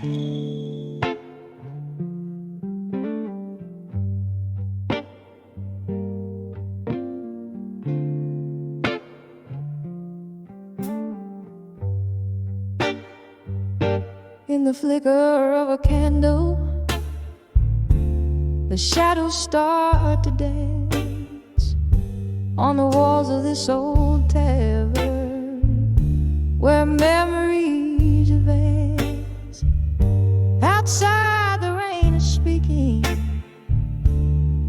In the flicker of a candle, the shadows start to dance on the walls of this old tavern where memories advance. Outside the rain is speaking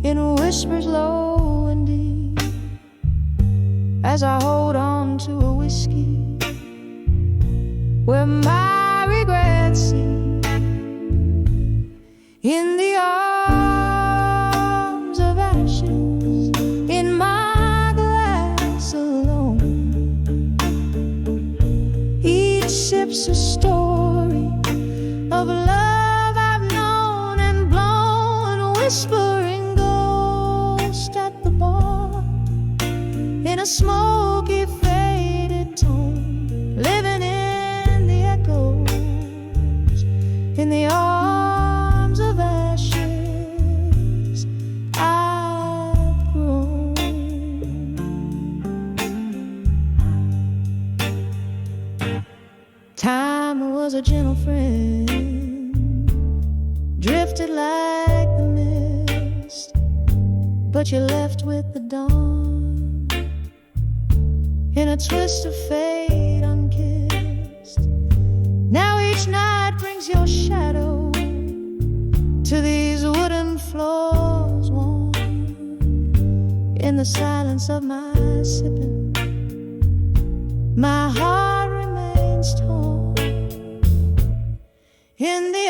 in whispers low and deep as I hold on to a whiskey where my regrets sleep. In the arms of ashes, in my glass alone, each sip's a story of love I've known and blown, whispering ghost at the bar in a smoky faded tone, living in the echoes, in the arms of ashes I've grown. Time was a gentle friend, drifted like the mist, but you left with the dawn in a twist of fate unkissed. Now each night brings your shadow to these wooden floors warm. In the silence of my sipping, my heart remains torn. In the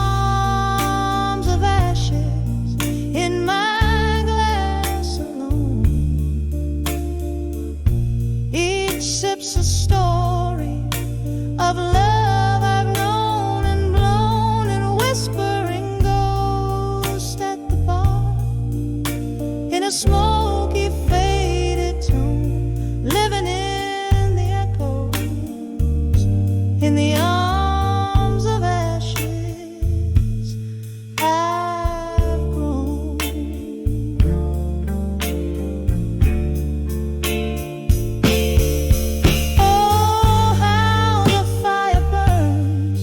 arms of ashes, in my glass alone, each sip's a story of love I've known and blown, and whispering ghost at the bar in a smoky faded tone, living in the echoes, in the arms of ashes I've grown. Oh, how the fire burns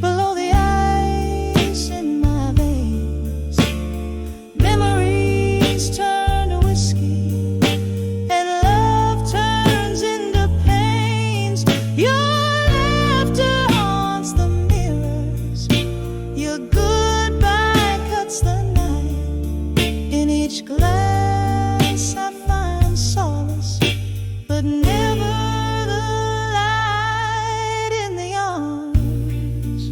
below the ice in my veins. Memories turn to whiskey and love turns into pains. Your laughter haunts the mirrors, your goodbye cuts the night. In each glass I find solace, but never the light. In the arms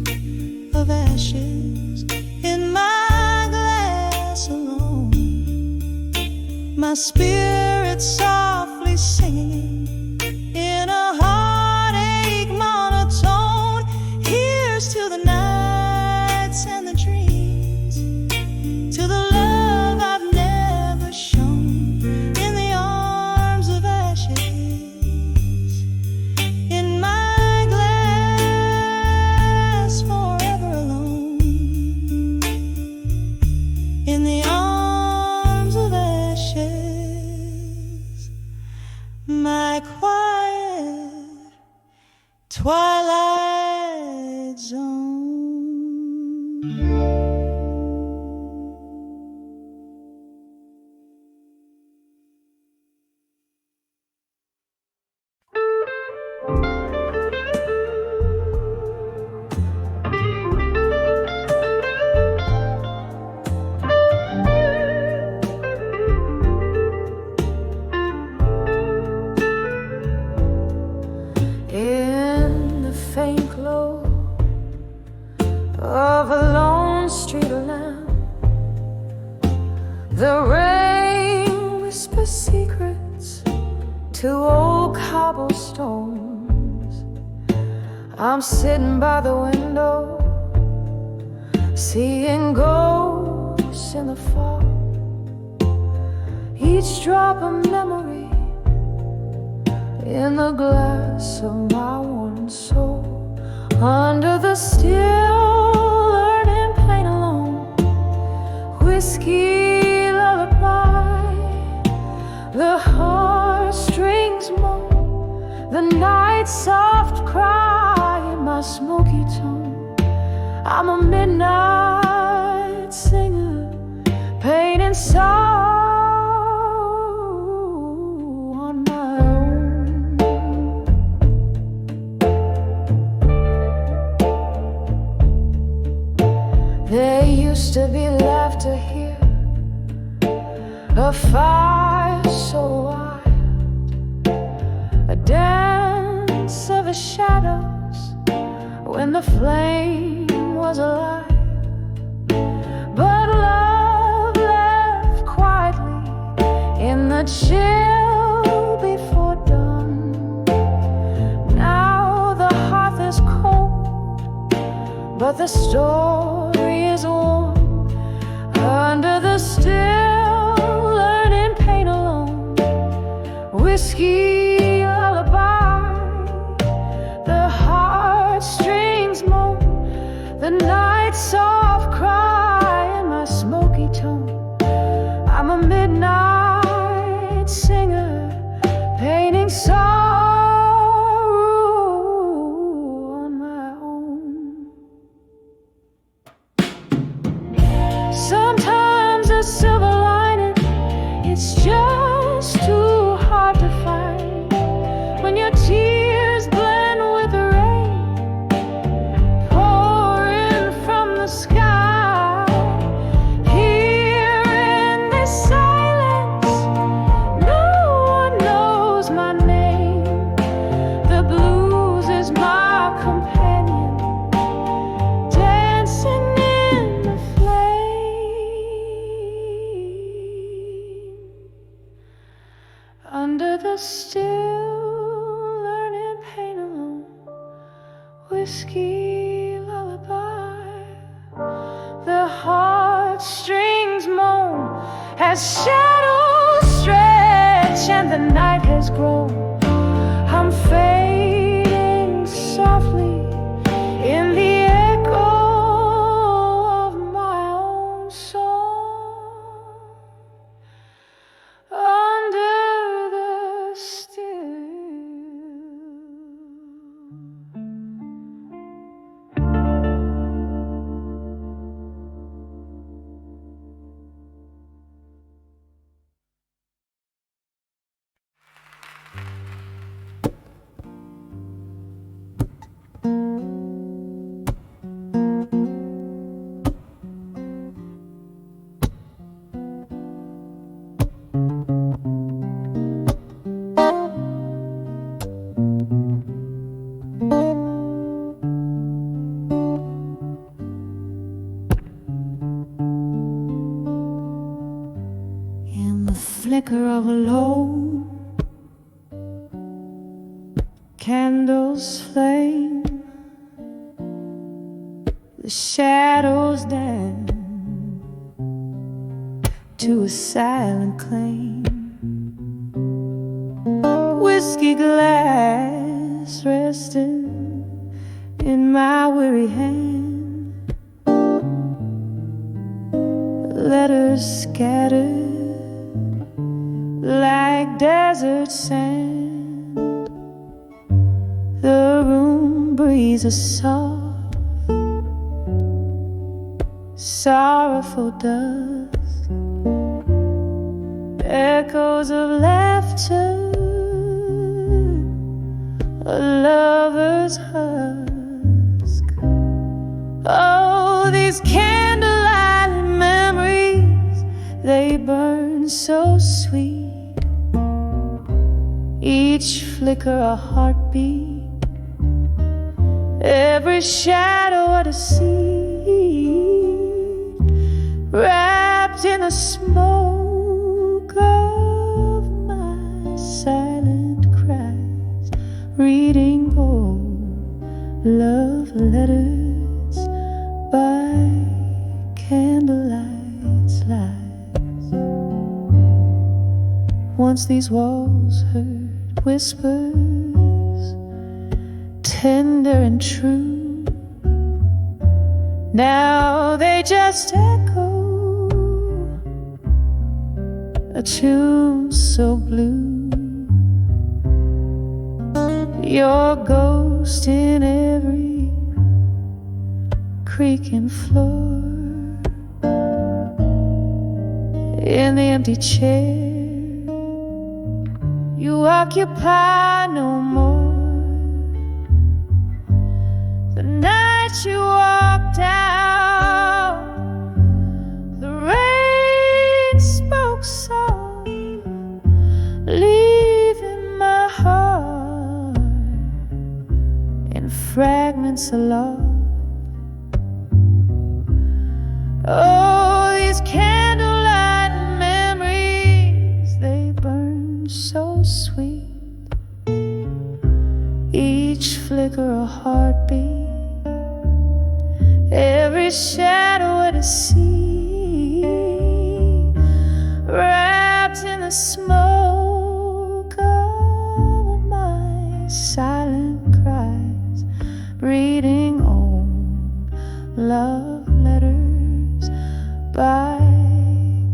of ashes, in my glass alone, my spirit softly singing in a heartache monotone. Here's to the nights and the dreams, to the love I've never shown. In the arms of ashes, in my glass forever alone. In the arms of ashes, my quiet twilight zone. In the faint glow of a lone street lamp, the rain whispers secrets to old cobblestones. I'm sitting by the window, seeing ghosts in the fog, each drop a memory in the glass of my worn soul. Under the steel smoky tone. I'm a midnight singer, painting sorrow on my own. There used to be laughter here, a fire so wild, a dance of the shadows when the flame was alive. But love left quietly in the chill before dawn. Now the hearth is cold, but the story is warm. Under the still, learning pain alone, whiskey lullaby, the heartstrings moan, the night soft cry in my smoky tone. I'm a midnight singer, painting sorrow on my own. Sometimes a silver lining, it's just too hard to find. When your tears blend with the rain pouring from the sky, here in this silence, no one knows my name. The blues is my companion, dancing in the under the still, learning pain alone, whiskey lullaby, the heartstrings moan as shadows stretch and the night has grown. I'm fading softly in the echo of my own song. Under the still. In the flicker of a low candle's flame, the shadows dance to a silent claim. Whiskey glass resting in my weary hand, letters scattered like desert sand. The room breathes soft, sorrowful dust, echoes of laughter, a lover's husk. Oh, these candlelight memories, they burn so sweet. Each flicker a heartbeat, every shadow a deceit, wrapped in the smoke of my silent cries, reading old love letters by candlelight's lights. Once these walls heard whispers, tender and true. Now they just echo a tune so blue. Your ghost in every creaking floor, in the empty chair you occupy no more. The night you walked out, the rain spoke soft, leaving my heart in fragments aloft. Oh, these candlelight memories, they burn so sweet. Each flicker a heartbeat, every shadow at a sea, wrapped in the smoke of my silent cries, reading old love letters by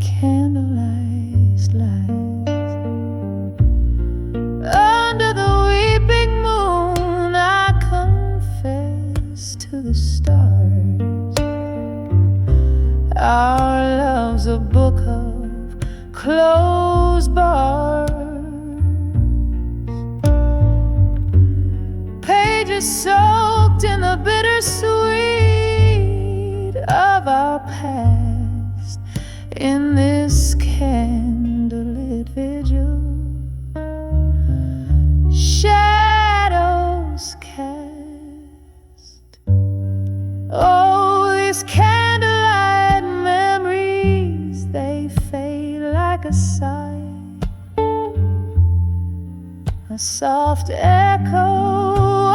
candlelight light. Under the weeping moon I confess to the stars, our love's a book of closed bars, pages soaked in the bittersweet of our past. In this candlelit vigil, shadows cast. Oh, these candlelight memories, they fade like a sigh, a soft echo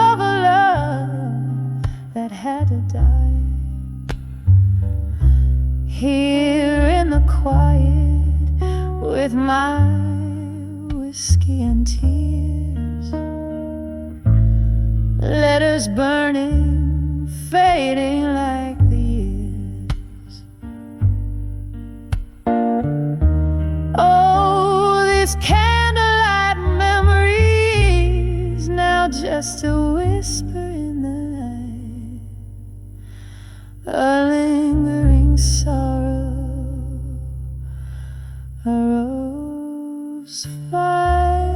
of a love that had to die. Here in the quiet, with my whiskey and tears, letters burning, fading like the years. Oh, these candlelight memories, now just a whisper in the night, a lingering sorrow, a rose violin red.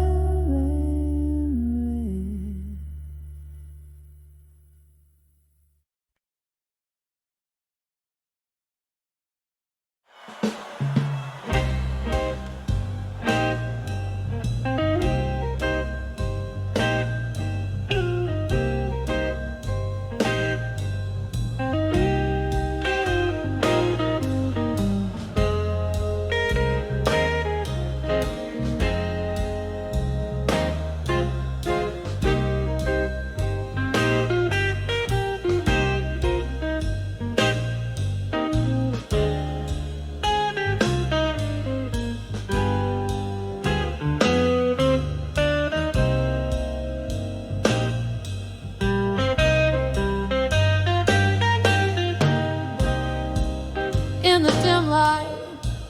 In the dim light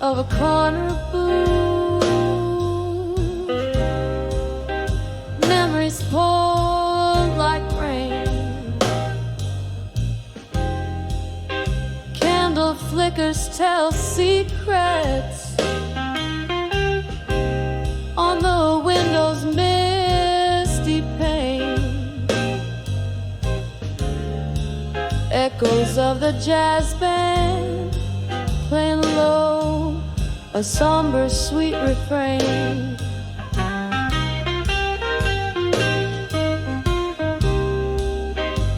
of a corner booth, memories pour like rain. Candle flickers tell secrets on the window's misty pane. Echoes of the jazz band playing low, a somber sweet refrain.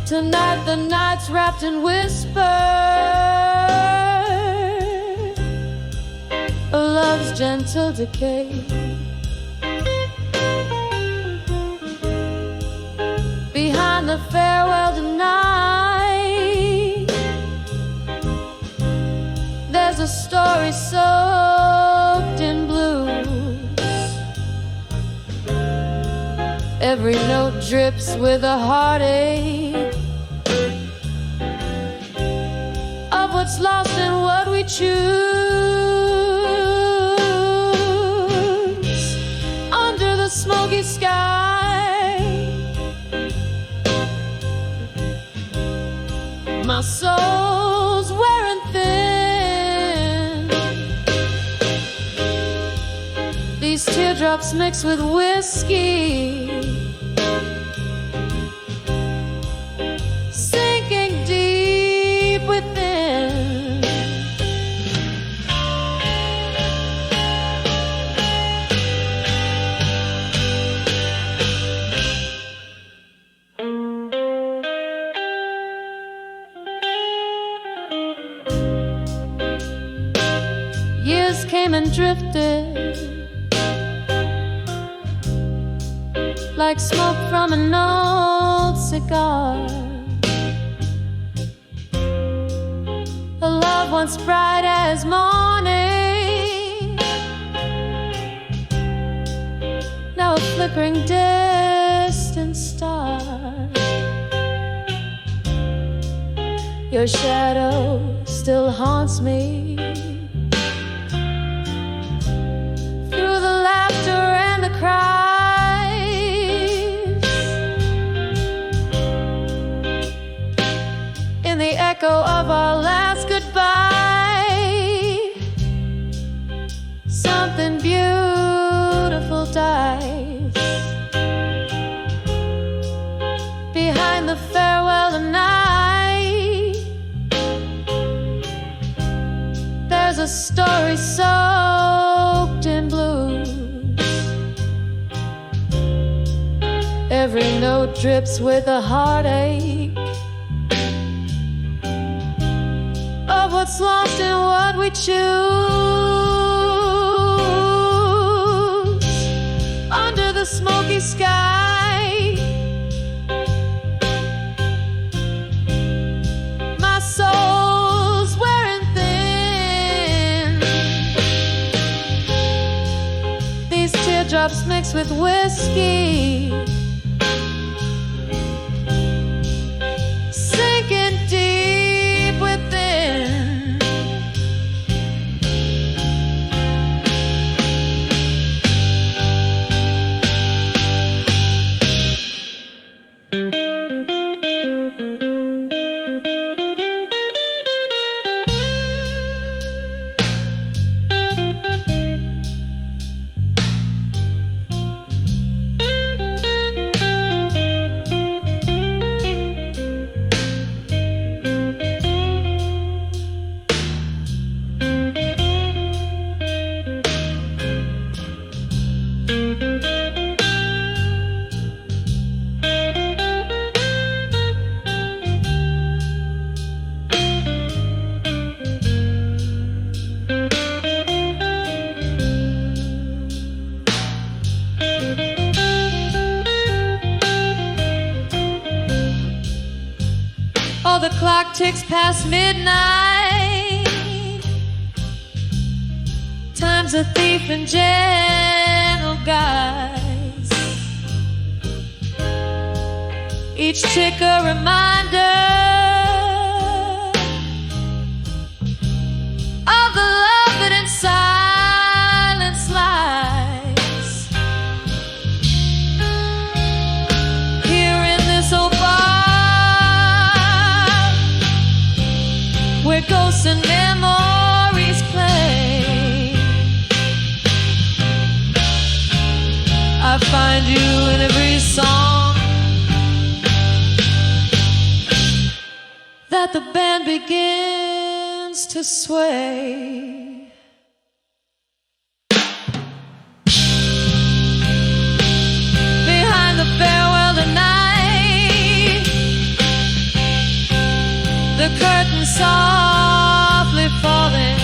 Tonight the night's wrapped in whisper of love's gentle decay. Behind the farewell tonight, there's a story soaked in blues. Every note drips with a heartache of what's lost and what we choose. Under the smoky sky, My soul's wearing thin. These teardrops mix with whiskey, sinking deep within. Years came and drifted like smoke from an old cigar. A love once bright as morning, now a flickering distant star. Your shadow still haunts me through the laughter and the cries, in the echo of our last goodbye. Something beautiful dies behind the farewell tonight. There's a story soaked in blues. Every note drips with a heartache of what's lost and what we choose. Under the smoky sky, my soul's wearing thin. These teardrops mix with whiskey, sinking deep within. Oh, the clock ticks past midnight. Time's a thief in gentle guise. Each tick a reminder of the love that in silence lies. Here in this old bar, where ghosts and memories play, I find you in every song that the band begins to sway. Behind the farewell tonight, the curtain softly falling,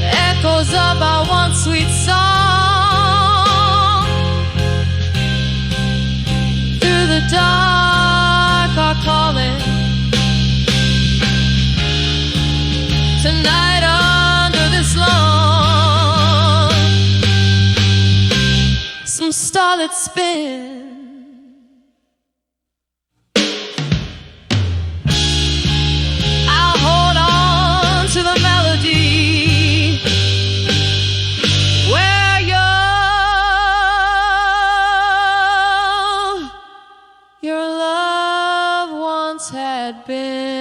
echoes of our one sweet song through the dark are calling. Tonight under this lawn, some starlit spin. I'll hold on to the melody where your love once had been.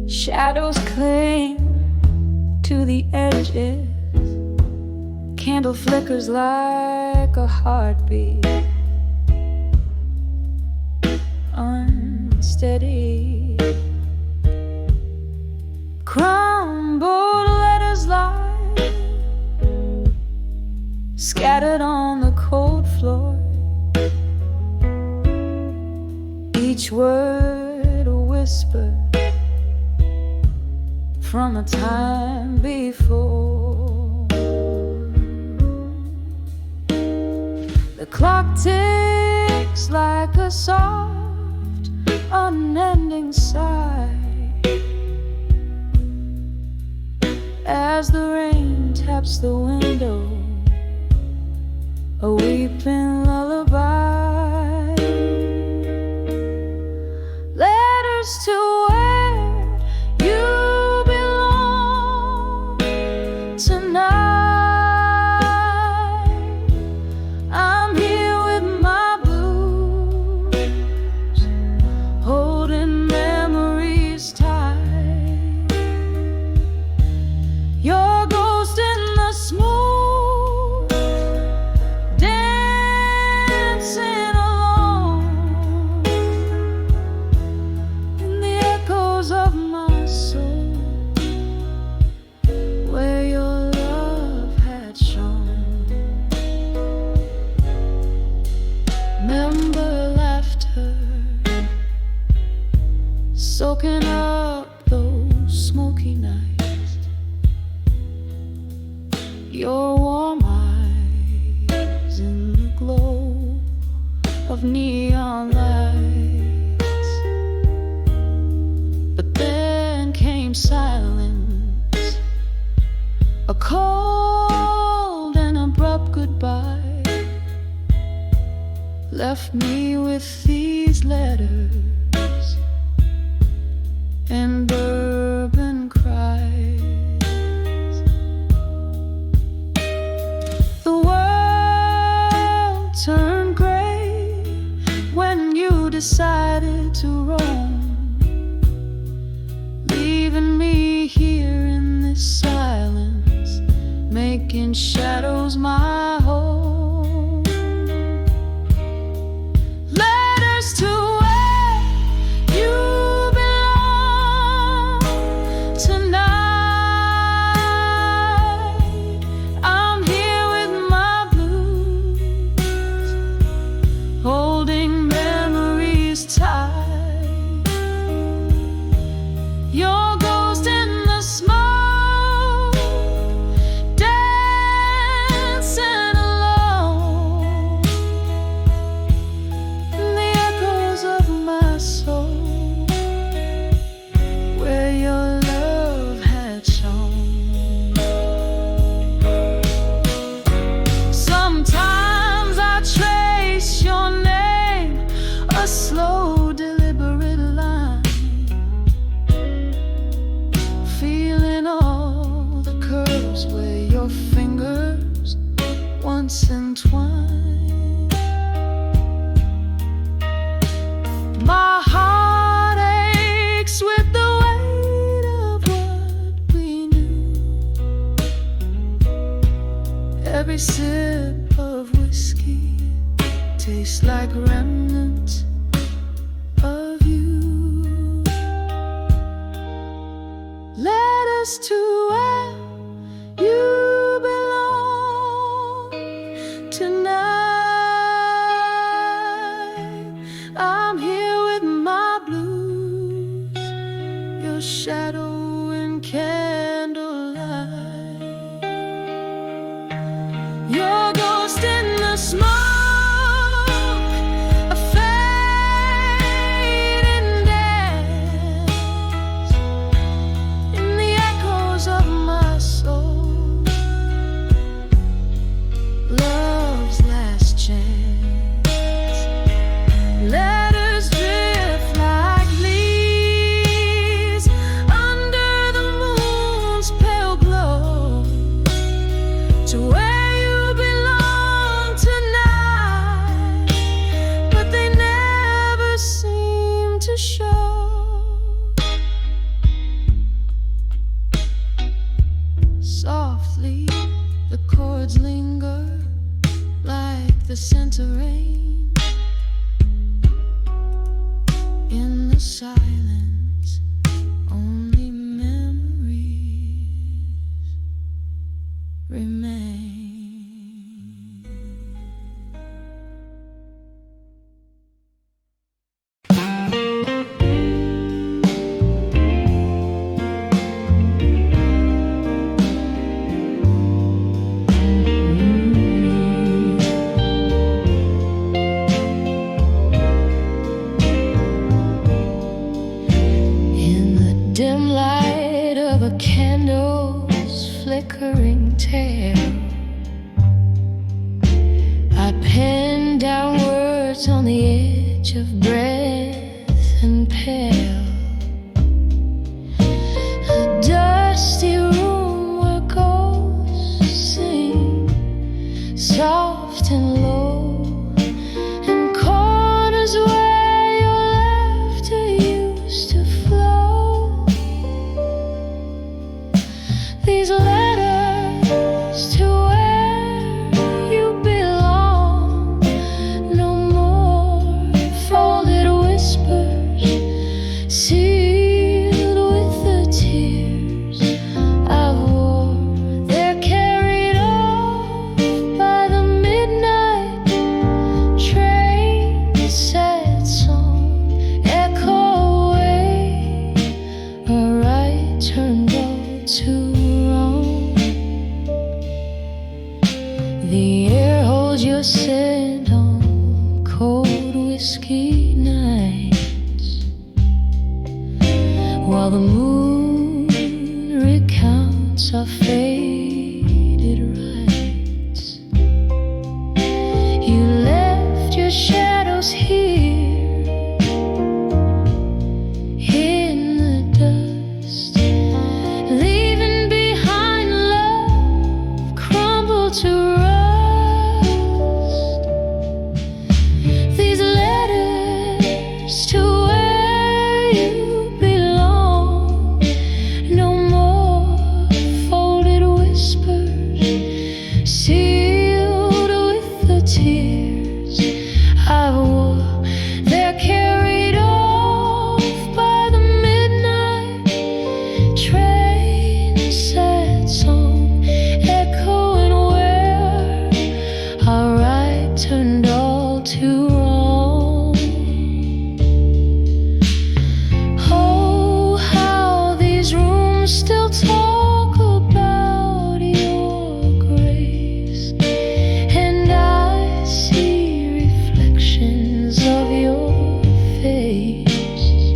Shadows cling to the edges. Candle flickers like a heartbeat, unsteady. Crumbled letters lie scattered on the cold floor. Each word a whisper from a time before. The clock ticks like a soft, unending sigh as the rain taps the window, a weeping lullaby. Letters to where you soaking up those smoky nights, your warm eyes in the glow of neon lights. But then came silence, a cold and abrupt goodbye, left me with these letters and bourbon cries. The world turned gray when you decided to roam, leaving me here in this silence, making shadows my home. Letters to slow, deliberate line, feeling all the curves where your fingers once entwined. My heart aches with the weight of what we knew. Every sip of whiskey tastes like remnants of you. Letters to where you belong tonight. shadow in candlelight. Your ghost in the smoke, a fading dance in the echoes of my soul. Love's last chance. Letters drift like leaves under the moon's pale glow to where you belong tonight, but they never seem to show. Softly the chords linger like the scent of rain in the silence. Only memories remain. Dim light of a candle's flickering tail, I pen down words on the edge of breath and pale. A dusty room where ghosts sing, soft and low, and corners where your laughter used to flow. These letters to where you belong, no more folded whispers sealed with the tears I've worn. They're carried off by the midnight train, sad song echo away, a right turned all to the air holds your scent on cold whiskey nights, while the moon recounts our faded rights. You left your shadows here in the dust, leaving behind love crumbled to rust. These letters to where you belong, no more folded whispers sealed with the tears I've worn. They're carried off by the midnight train, a sad song echoing where our right turned all to wrong. Oh, how these rooms still talk about your grace, and I see reflections of your face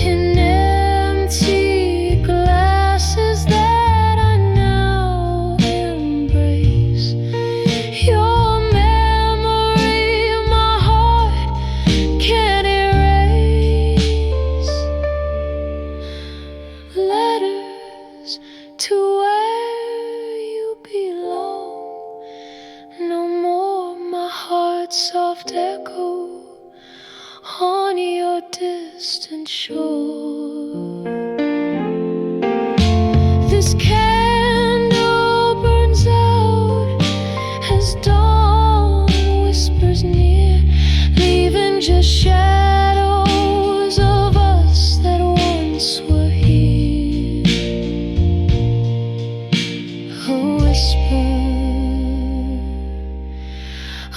in empty glasses that I now embrace. Your memory my heart can't erase. Letters to where you belong, no more my heart's soft echo on your distant shore. This candle burns out as dawn whispers near, leaving just shadows of us that once were here. A whisper,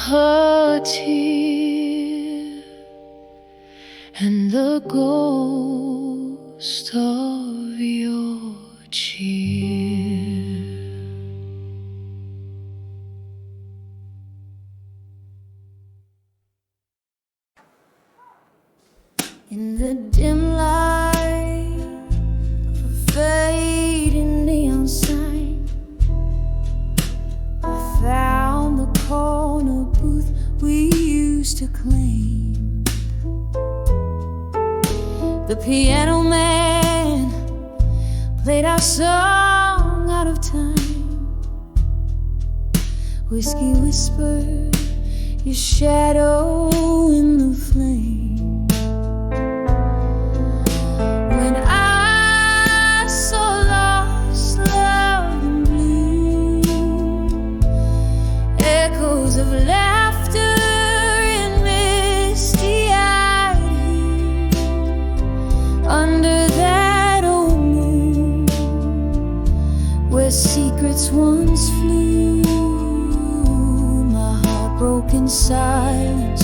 a tear, and the gold ghost of your cheer. In the dim light of a fading neon sign, I found the corner booth we used to claim. The piano man played our song out of time. Whiskey whispered your shadow in the flame. When I saw lost love in blue, echoes of laughter and misty-eyed under that old moon, where secrets once flew, my heart broke in silence,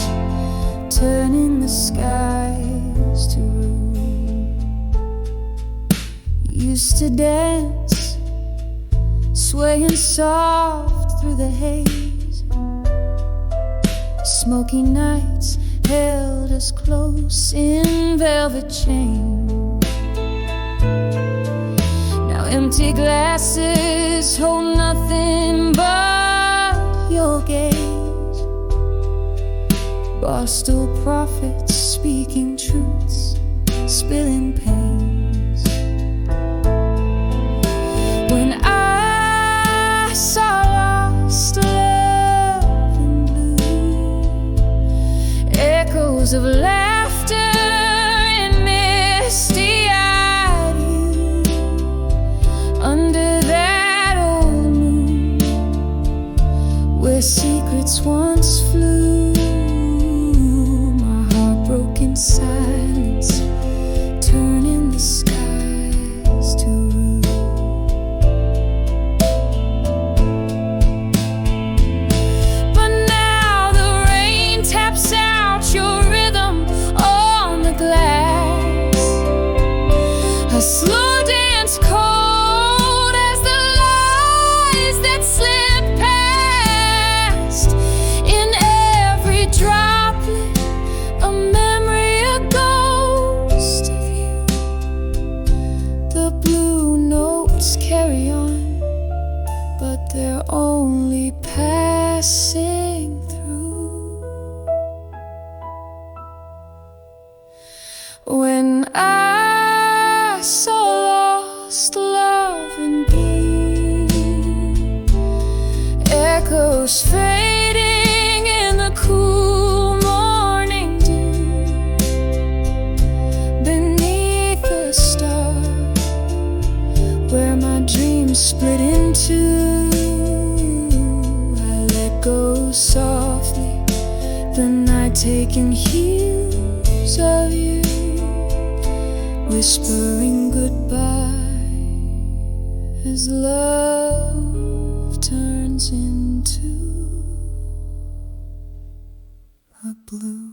turning the skies to rue. Used to dance, swaying soft through the haze. Smoky nights held us close in velvet chains. Now empty glasses hold nothing but your gaze. Boston prophets speaking truths, spilling pains. When I saw lost love in blue, echoes of laughter and misty-eyed you under that old moon, where secrets once flew, my heart broke in silence, turning the skies to rue. But now the rain taps out your rhythm on the glass, a slow dance cold as the lies that slip past. In every droplet, a memory, a ghost of you. The blue notes carry on, but they're only passing through. When I saw lost love in blue, echoes fading in the cool morning dew, beneath the stars where my dreams split in two, I let go softly, the night taking hues of you, whispering goodbye as love turns into a blue.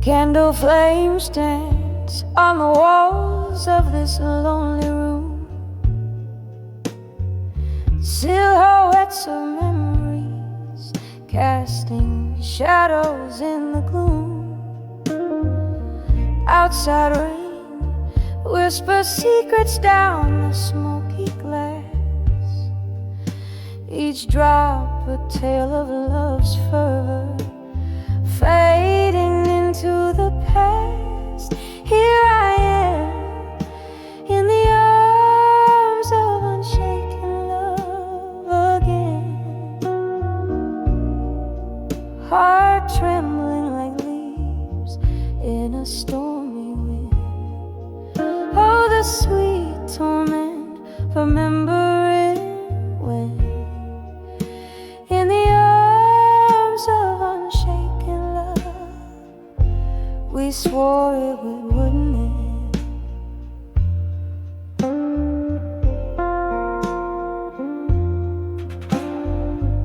Candle flames dance on the walls of this lonely room, silhouettes of memories casting shadows in the gloom. Outside rain whispers secrets down the smoky glass, each drop a tale of love's fervor, fading into the past. Here I am in the arms of unshaken love. the sweet torment, remembering when in the arms of unshaken love we swore it wouldn't end.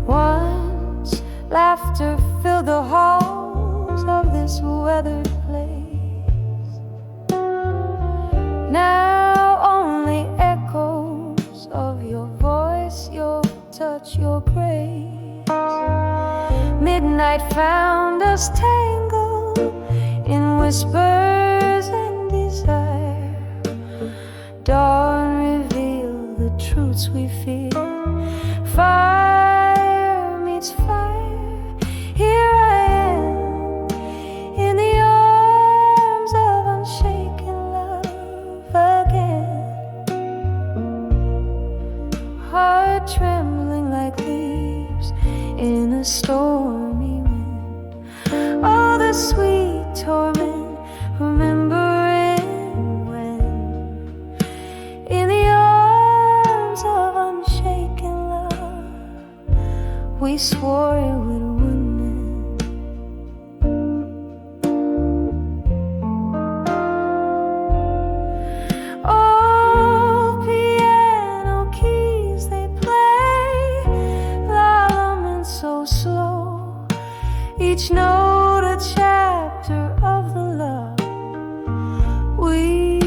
Once laughter filled the halls of this weathered place. Now only echoes of your voice, your touch, your grace. Midnight found us tangled in whispers and desire. Dawn revealed the truths we fear. Fire meets fire. Here I am in the arms of unshaken love again. Heart trembling like leaves in a stormy wind. Oh, the sweet torment, remembering when in the arms of unshaken love we swore it wouldn't end. Oh, piano keys they play, laments so slow, each note a chapter of the love we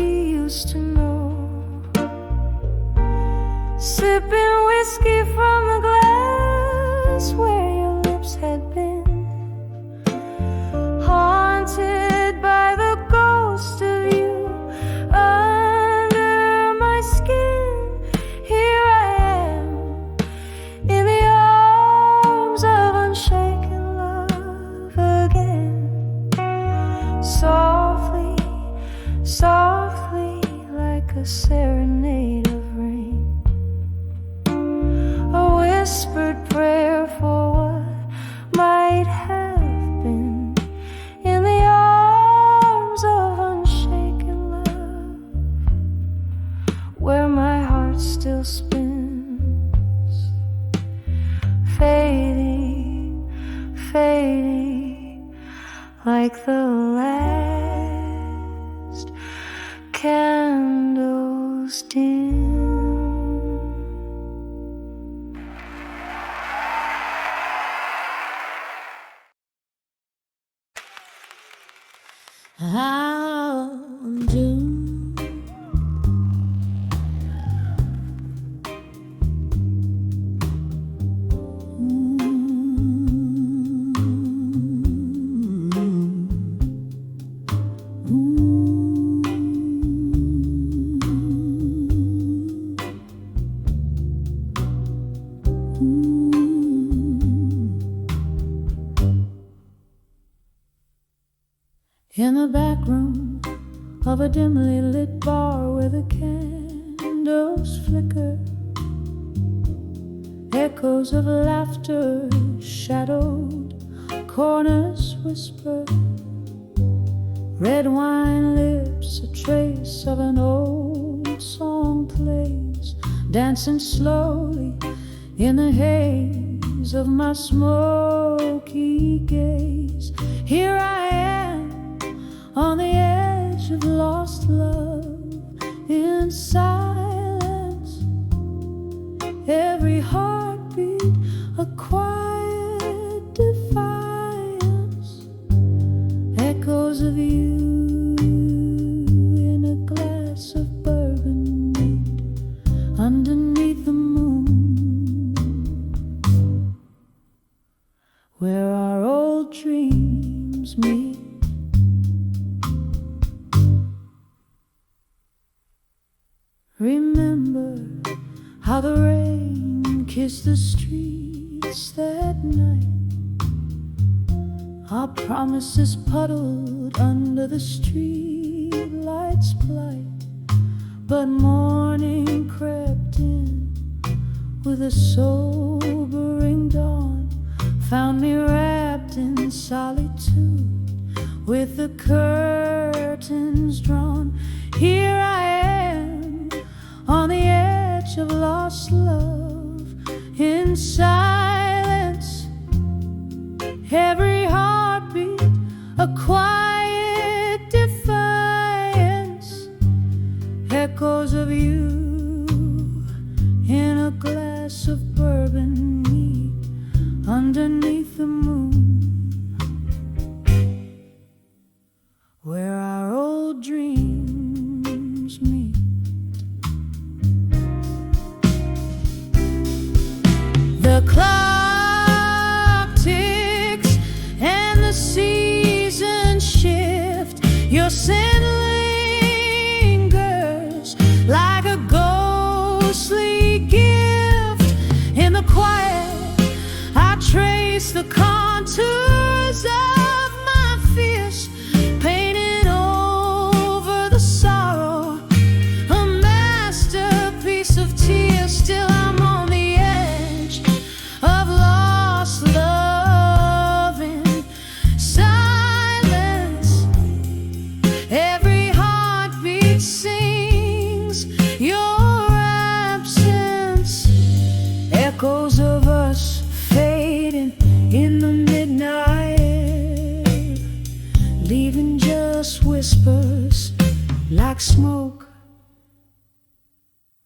used to know. Sipping whiskey from the glass where your lips had been, haunted by the ghost of you under my skin. Here I am in the arms of unshaken love again. Softly, softly, like a serenade of rain, a whispered prayer for what might have been in the arms of unshaken love, where my heart still spins, fading, fading, like the last candles dim. How do in the back room of a dimly lit bar where the candles flicker, echoes of laughter shadowed, corners whisper, red wine lips, a trace of an old song plays, dancing slowly in the haze of my smoky gaze. Here I am on the edge of lost love, in silence, every heartbeat a quiet defiance, echoes of you in a glass of burgundy underneath the moon, where our old dreams meet. Remember how the rain kissed the streets that night, our promises puddled under the street light's blight. But morning crept in with a sobering dawn, found me wrapped in solitude with the curtains drawn. Here I am touch of lost love in silence. Every heartbeat a quiet defiance. Echoes of you in a glass of bourbon neat underneath the moon, where our old dreams meet. The clock ticks and the seasons shift. Your scent lingers like a ghostly gift. In the quiet, I trace the contours of my fears, painted over the sorrow, a masterpiece of tears. Still I'm on the edge of lost love in silence. Every heartbeat sings your absence. Echoes of us fading in the midnight air, leaving just whispers like smoke.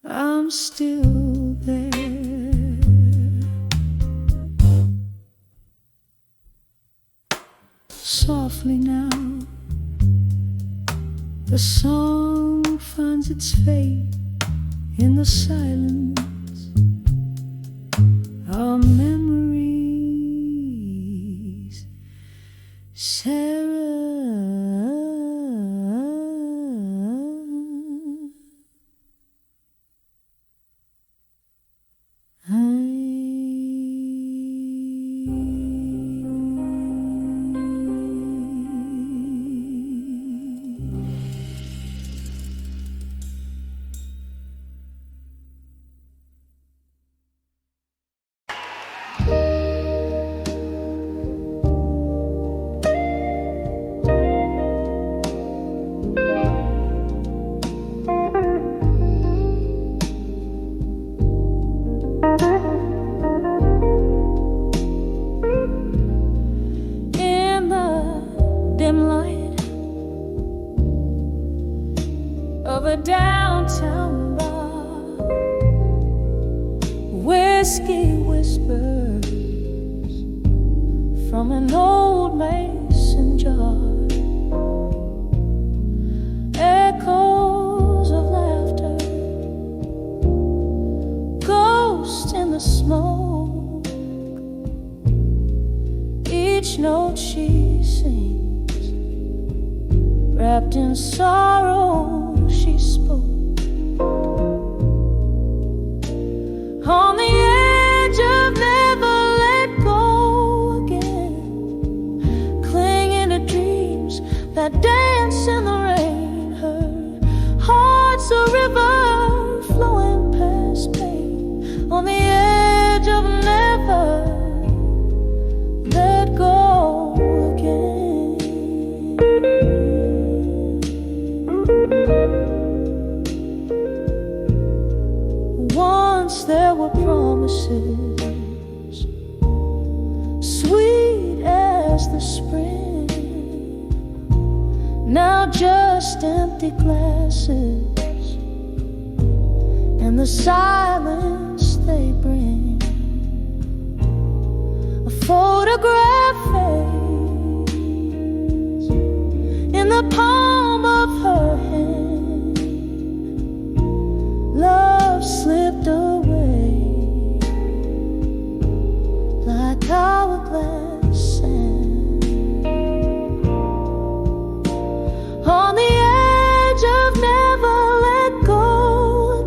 I'm still there. Softly now, the song finds its fate in the silence. Our memories, Sarah. In the dim light of a downtown bar, whiskey whispers from an old mason jar. Echoes of laughter, ghosts in the smoke. Each note she sings, wrapped in sorrow, she spoke. On the edge of never let go again, clinging to dreams that dance in the rain. Her heart's a river flowing past pain. On the edge of never let go again. Once there were promises, sweet as the spring. Now just empty glasses and the silence they bring. A photograph fades in the palm of her hand. Love slipped away like hourglass sand. On the edge of never let go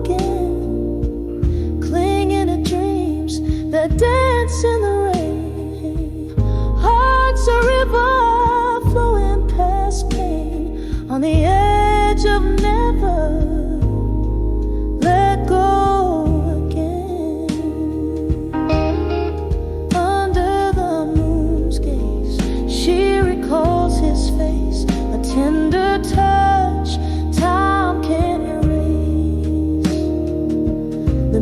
again, clinging to dreams that dance in the rain. Heart's a river flowing past pain. On the edge of never let go again. Under the moon's gaze, she recalls his face, a tender touch time can't erase. The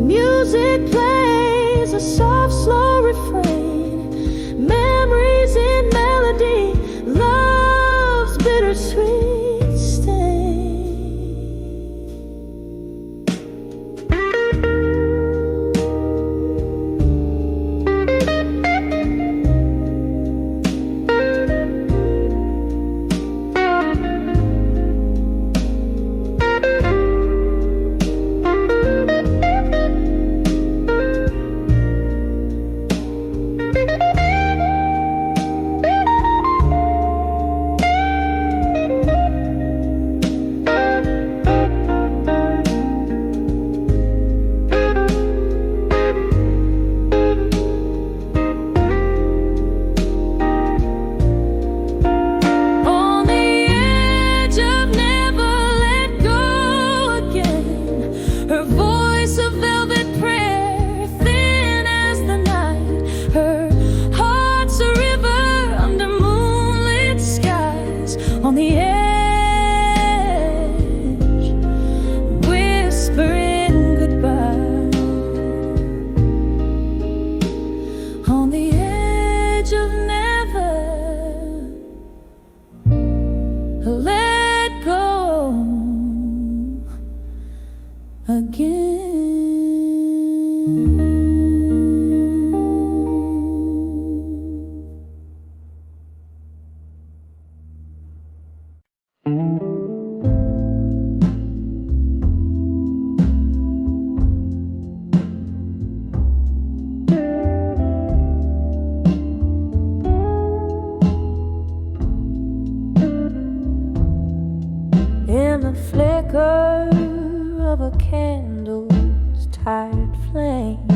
a candle's tired flame.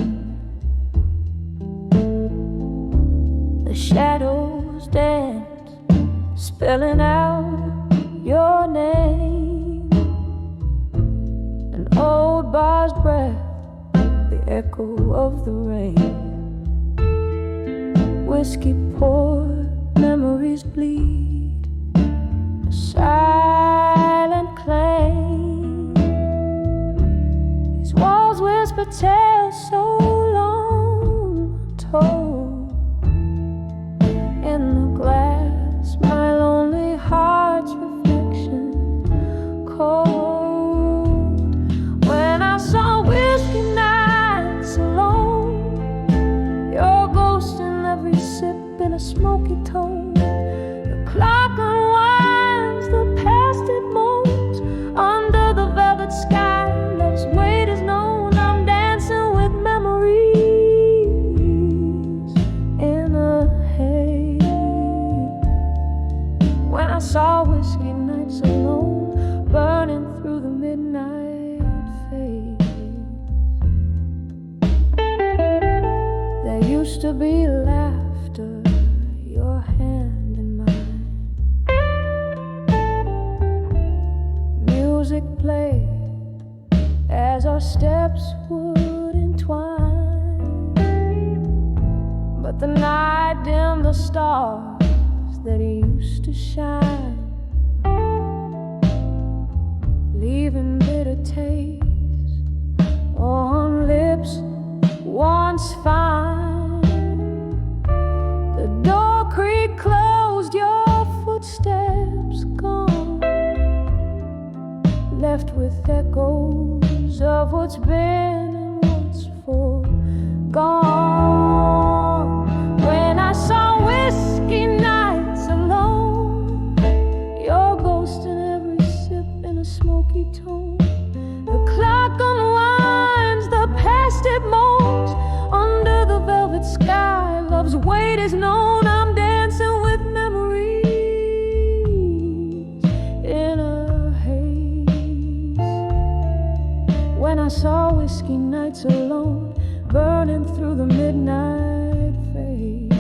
The shadows dance, spelling out your name. An old bar's breath, the echo of the rain. Whiskey poured, memories bleed, a silent claim. These walls whisper tales so long told. In the glass, my lonely heart's reflection cold. When I saw whiskey nights alone, your ghost in every sip in a smoky tone. The clock unwinds, the past it moans. Under the velvet sky, love's weight is known. I'm dancing with memories in a haze. When I saw whiskey nights alone, burning through the midnight fade. There used to be laughter, your hand in mine. Music played as our steps would entwine. But the night dimmed the stars that used to shine, leaving bitter taste on lips once fine. The door creaked closed, your footsteps gone, left with echoes of what's been and what's forgone. When I saw whiskey nights alone, your ghost in every sip in a smoky tone. The clock unwinds, the past it moans. Under the velvet sky, love's weight is known. I'm dancing with memories in a haze. When I saw whiskey nights alone, burning through the midnight fade.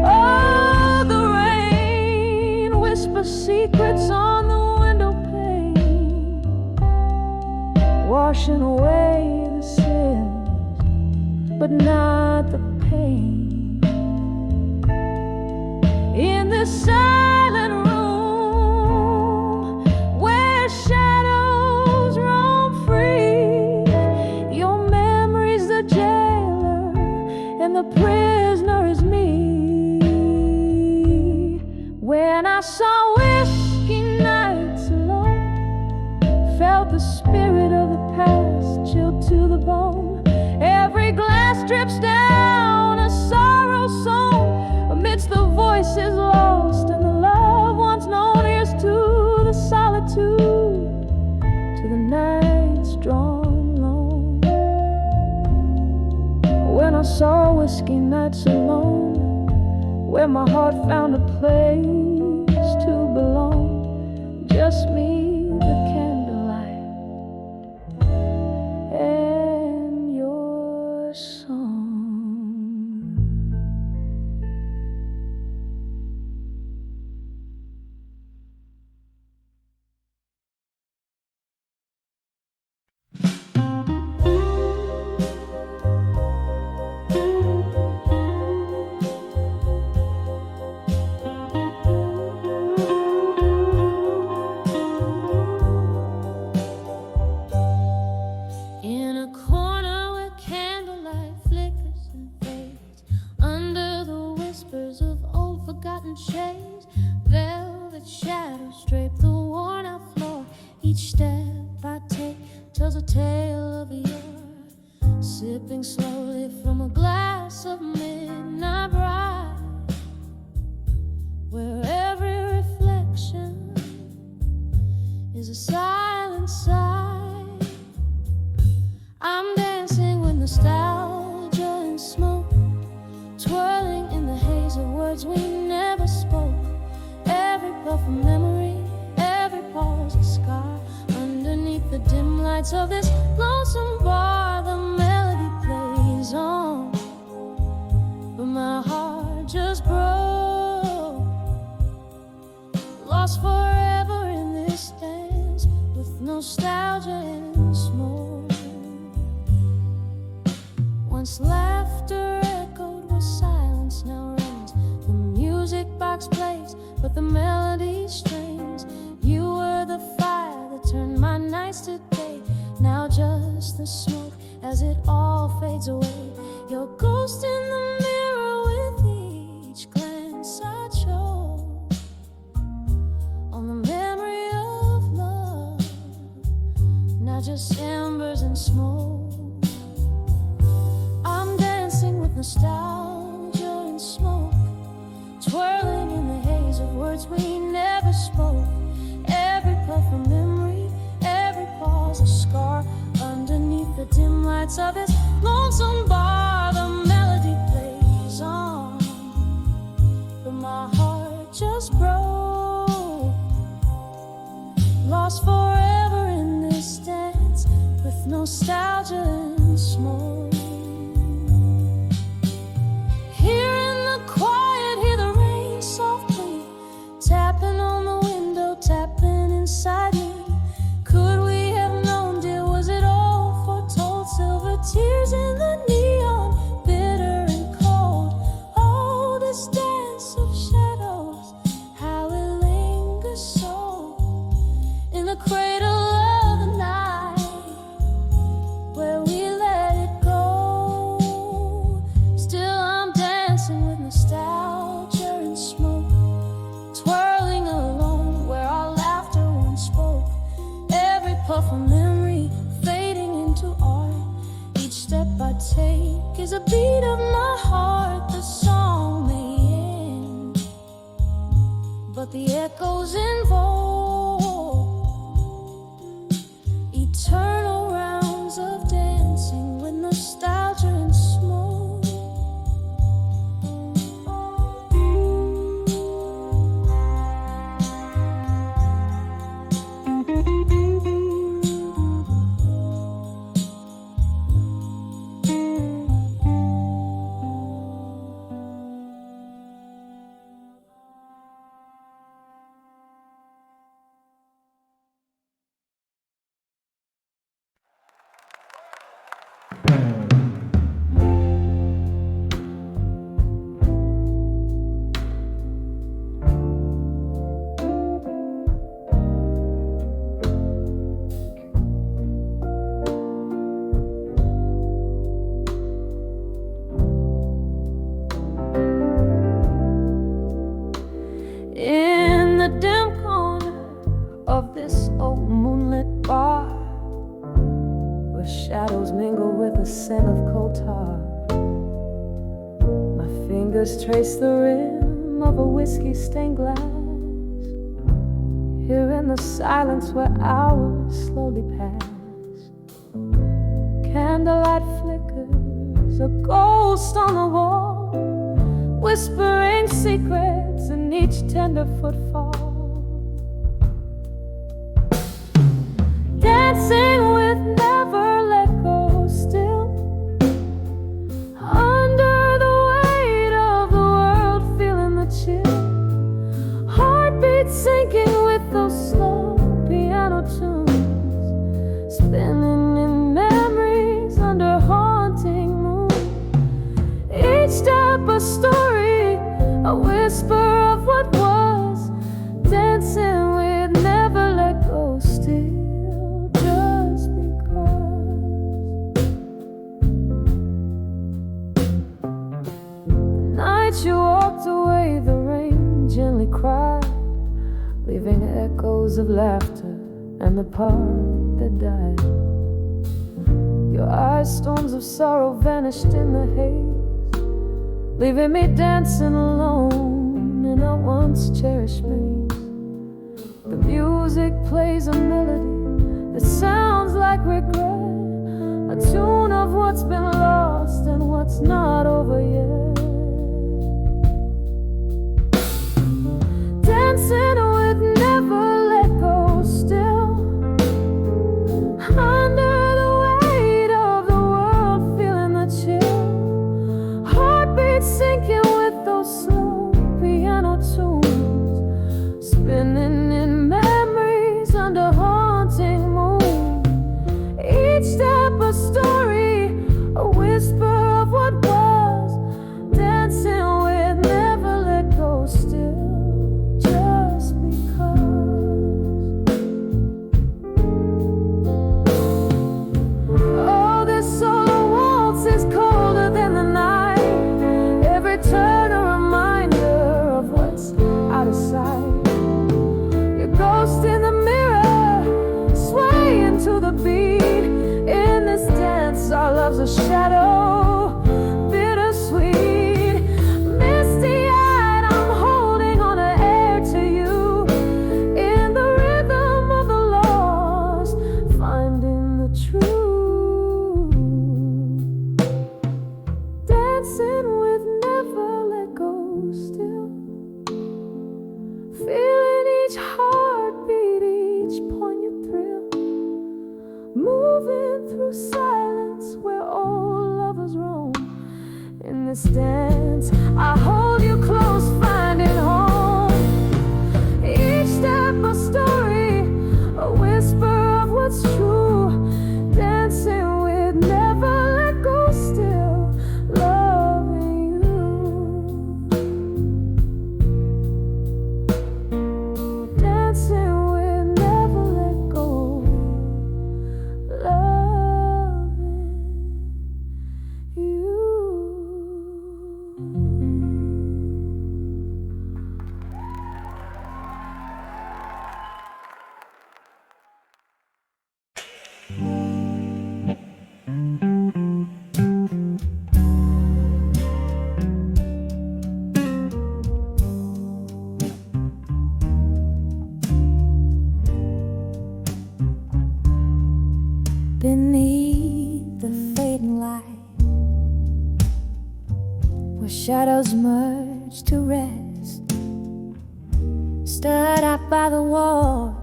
Oh, the rain whispers secrets on the window pane, washing away the sins, but not the pain. In this silent room where shadows roam free, your memory's the jailer and the prisoner is me. When I saw whiskey nights alone, felt the spirit of the past chilled to the bone. Every glass drips down a sorrow song amidst the voices lost and the love once known. Here's to the solitude, to the nights drawn long. When I saw whiskey nights alone, where my heart found a place to belong, just me, the candlelight, and your song. In a corner where candlelight flickers and fades, under the whispers of old forgotten shades, velvet shadows drape the worn out floor. Each step I take tells a tale of a year, sipping slowly from a glass of midnight bride, where every reflection is a silent sigh. I'm dancing with nostalgia and smoke, twirling in the haze of words we never spoke. Every puff of memory, every pause a scar underneath lights of this lonesome bar, the melody plays on, but my heart just broke, lost forever in this dance with nostalgia and smoke. Once laughter echoed where silence now reigns, the music box plays but the melody strains. You were the fire that turned my nights to day, now just the smoke as it all fades away. Your ghost in the mirror with each glance I chose on the memory of love, not just embers and smoke. I'm dancing with nostalgia and smoke, twirling in the haze of words we never spoke. Every puff a memory, every pause a scar. Underneath the dim lights of this lonesome bar, the melody plays on, but my heart just broke, lost forever in this dance with nostalgia and smoke. Here in the quiet, hear the rain softly tapping on the window, tapping inside me. Could we have known, dear, was it all foretold? Silver tears in the neon, bitter and cold. Oh, this dance of shadows, how it lingers so in the cradle of the night, where we let it go. Still I'm dancing with nostalgia and smoke, twirling alone where our laughter once spoke. Every puff of memory fading into art. Each step I take is a beat of my heart. The song may end, but the echoes invoke eternal rounds of dancing with nostalgia and smoke. In the dim corner of this old moonlit bar, where shadows mingle with the scent of coal tar, my fingers trace the rim of a whiskey-stained glass. Here in the silence where hours slowly pass, candlelight flickers, a ghost on the wall, whispering secrets in each tender footfall. Dancing with never let go still, under the weight of the world, feeling the chill. Heartbeats sinking with those slow piano tunes, spinning in memories under haunting moon. Each step a story, a whisper of what was, dancing with never let go still, just because. The night you walked away, the rain gently cried, leaving echoes of laughter and the part that died. Your eyes, storms of sorrow, vanished in the haze, leaving me dancing alone in a once cherished maze. The music plays a melody that sounds like regret, a tune of what's been lost and what's not over yet. Dancing with never let go still, under a shadow, bittersweet, misty-eyed. I'm holding on to air to you in the rhythm of the lost, finding the truth, dancing with never let go still, feeling each heartbeat, each poignant thrill, moving through silence where old lovers roam. In this dance, I hold you close, finding home. Each step a story, a whisper of what's true, dancing with never let go still, loving you, dancing with never let go, loving you. Beneath the fading light, where shadows merge to rest, stood up by the wharf,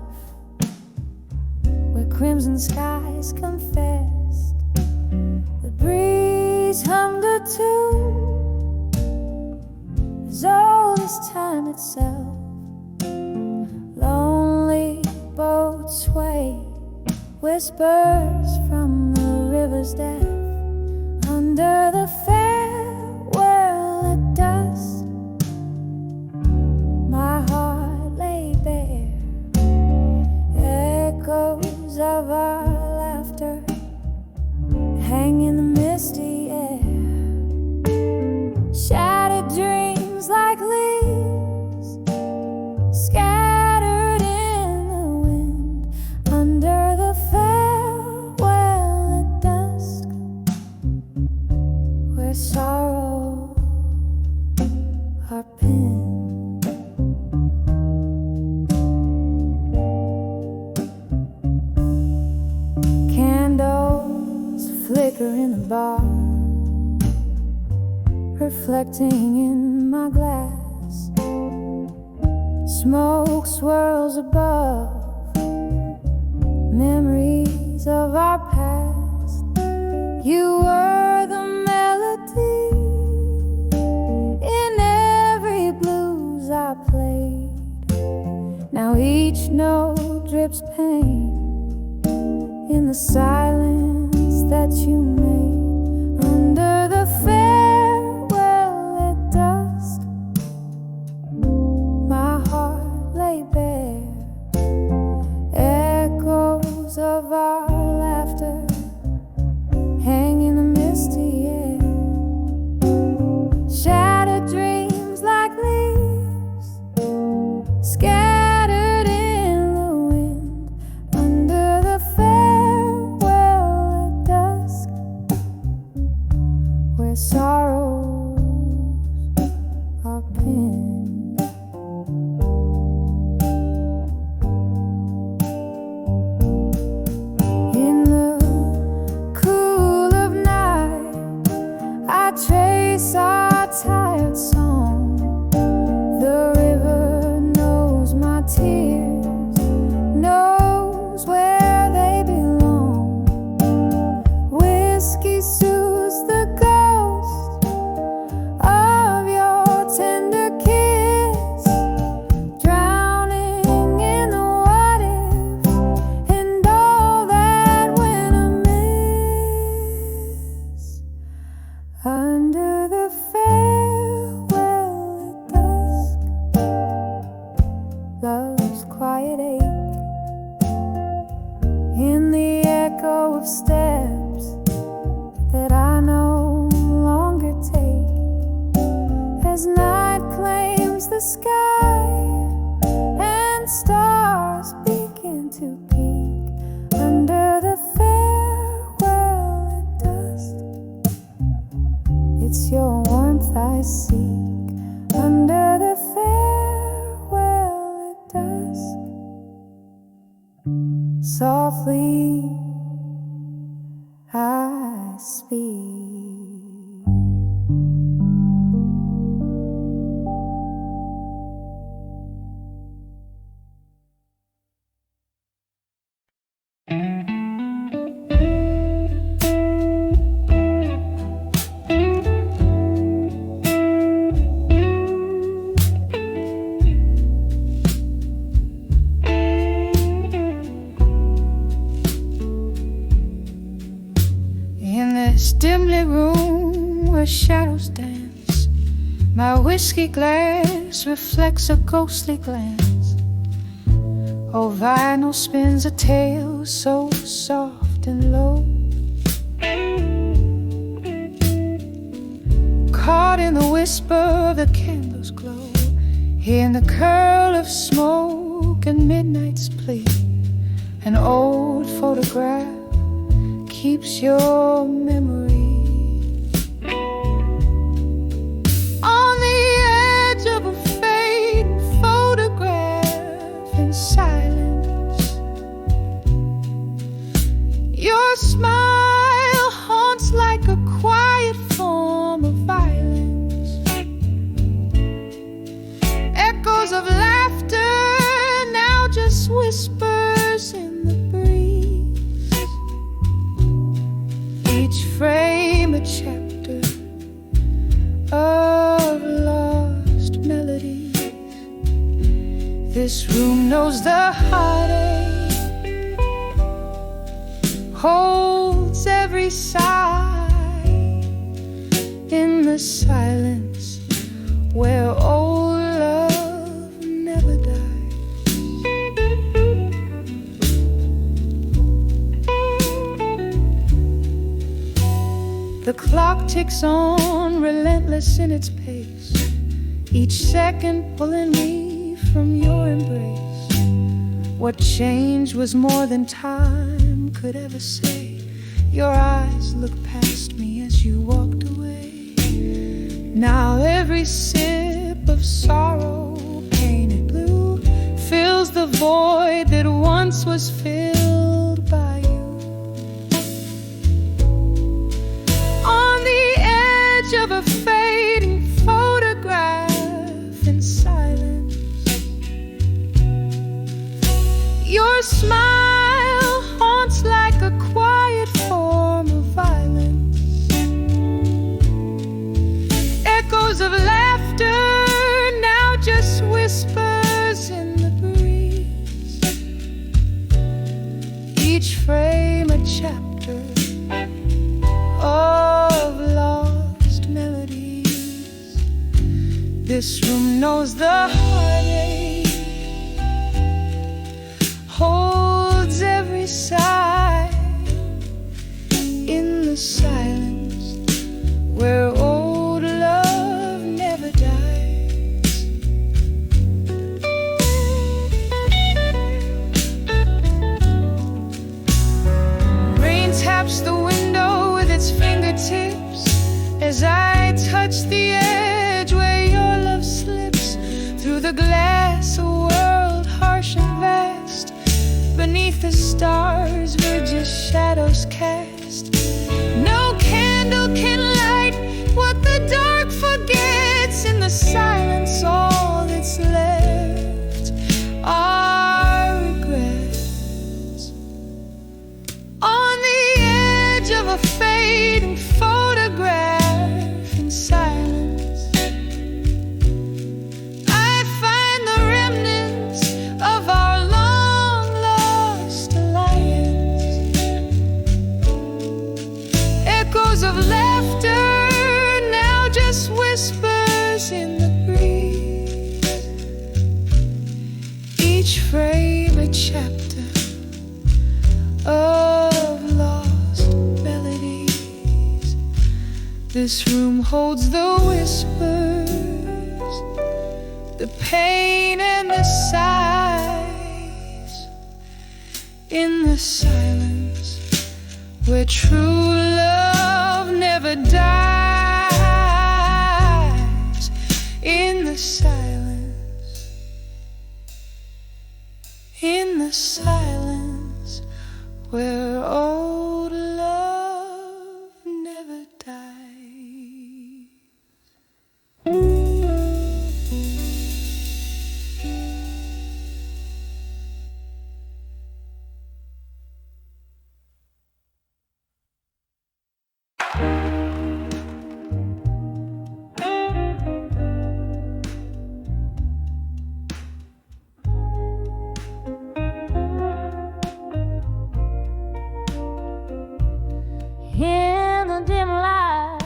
where crimson skies confessed. The breeze hummed a tune as old as time itself. Lonely boats sway, whispers from the river's depth. Under the farewell at dusk, my heart lay bare. Echoes of our laughter hang in the misty air. Shattered dreams like leaves scattered in the wind. Under the farewell at dusk, where sorrow are pinned. Candles flicker in the bar, reflecting in my glass. Smoke swirls above, memories of our past. You were the melody in every blues I played. Now each note drips pain in the silence that you made. Under the farewell at dusk, my heart lay bare. Echoes of our laughter hang in the misty air. Shattered dreams like leaves scattered in the wind. Under the farewell at dusk, where sorrows are pinned. In the cool of night, I trace our tired song. The river knows my tears, knows where they belong. Whiskey soothes the ghost of your tender kiss, drowning in the what if and all that went amiss. Under the farewell at dusk, love's quiet ache, in the echo of steps that I no longer take. As night claims the sky and stars begin to peek. Under the farewell at dusk, Softly I speak. This dimly room where shadows dance, my whiskey glass reflects a ghostly glance. Oh, vinyl spins a tale so soft and low, caught in the whisper of the candle's glow, in the curl of smoke and midnight's plea. An old photograph keeps your memory on the edge of a fading photograph in silence. Your smile haunts like a quiet form of violence. Echoes of laughter now just whispers in the breeze. Each frame a chapter of lost melodies. This room knows the heartache, holds every sigh in the silence where old love never dies. The clock ticks on, relentless in its pace, each second pulling me from your embrace. What changed was more than time could ever say. Your eyes looked past me as you walked away. Now every sip of sorrow, painted blue, fills the void that once was filled by you. Of a fading photograph in silence, your smile haunts like a quiet form of violence. Echoes of laughter now just whispers in the breeze. Each frame a chapter of lost melodies. This room knows the heartache, holds every sigh in the silence where old love never dies. Rain taps the window with its fingertips as I touch the edge where your love slips through the glass. A world harsh and vast, beneath the stars we're just shadows cast. No candle can light what the dark forgets. In the silence all that's left are regrets. On the edge of a fading photograph in silence, I find the remnants of our long lost alliance. Echoes of laughter now just whispers in the breeze. Each frame a chapter of lost melodies. This room holds the whispers, the pain and the sighs in the silence where true love never dies. In the silence, in the silence. where old love never dies. In the dim light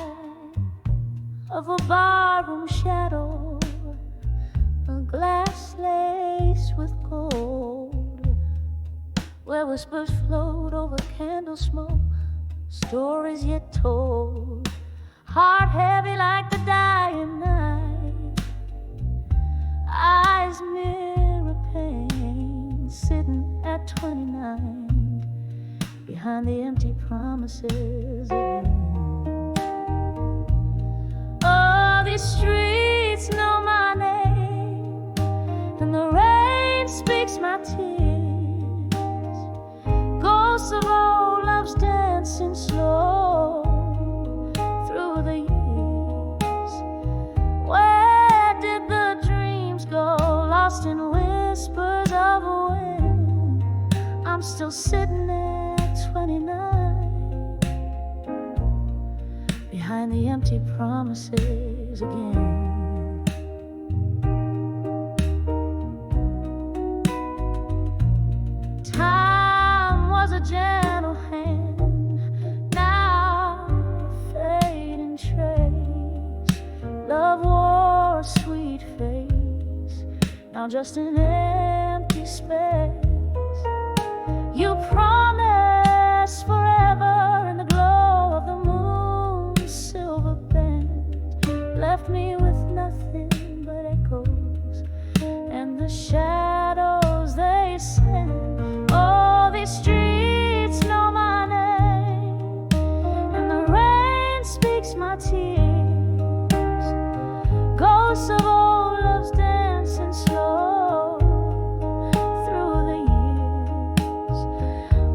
of a barroom shadow, a glass laced with gold, where whispers float over candle smoke, stories yet told, heart heavy like the dying night, eyes mirror pain, sitting at 29 behind the empty promises again. Oh, these streets know my name, and the rain speaks my tears. Ghosts of old loves dancing slow through the years. Where did the dreams go, lost in whispers of a wind? I'm still sitting at 29 behind the empty promises again. Time was a gentle hand, now a fading trace. Love wore a sweet face, now just an empty space. You promised forever in the glow of the moon's silver band, left me with nothing but echoes and the shadows they send. Oh, these streets know my name, and the rain speaks my tears. Ghosts of old loves dancing slow through the years.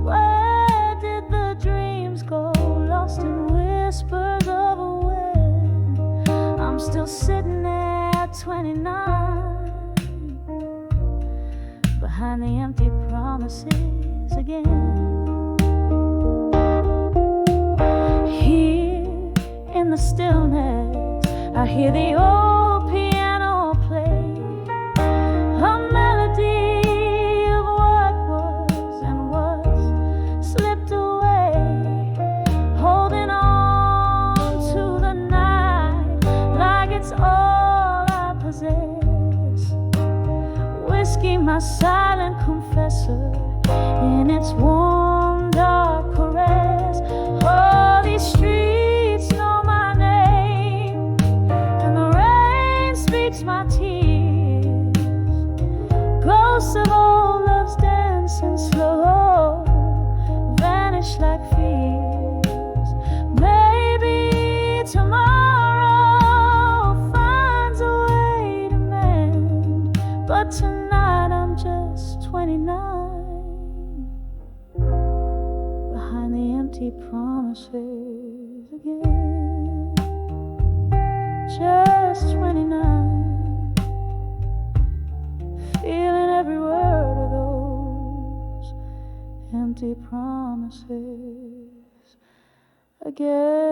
Where did the dreams go, lost in whispers of a wind? I'm still sitting at 29 behind the empty promises again. Here in the stillness, I hear the old piano play, a melody of what was and was slipped away, holding on to the night like it's all I possess. Whiskey, my silent confessor, in its warm, dark caress. Oh, these streets know my name, and the rain speaks my tears. Ghosts of old loves dancing slow, vanish like fears. Maybe tomorrow finds a way to mend, but tonight I'm just 29 behind the empty promises again. Just 29, feeling every word of those empty promises again.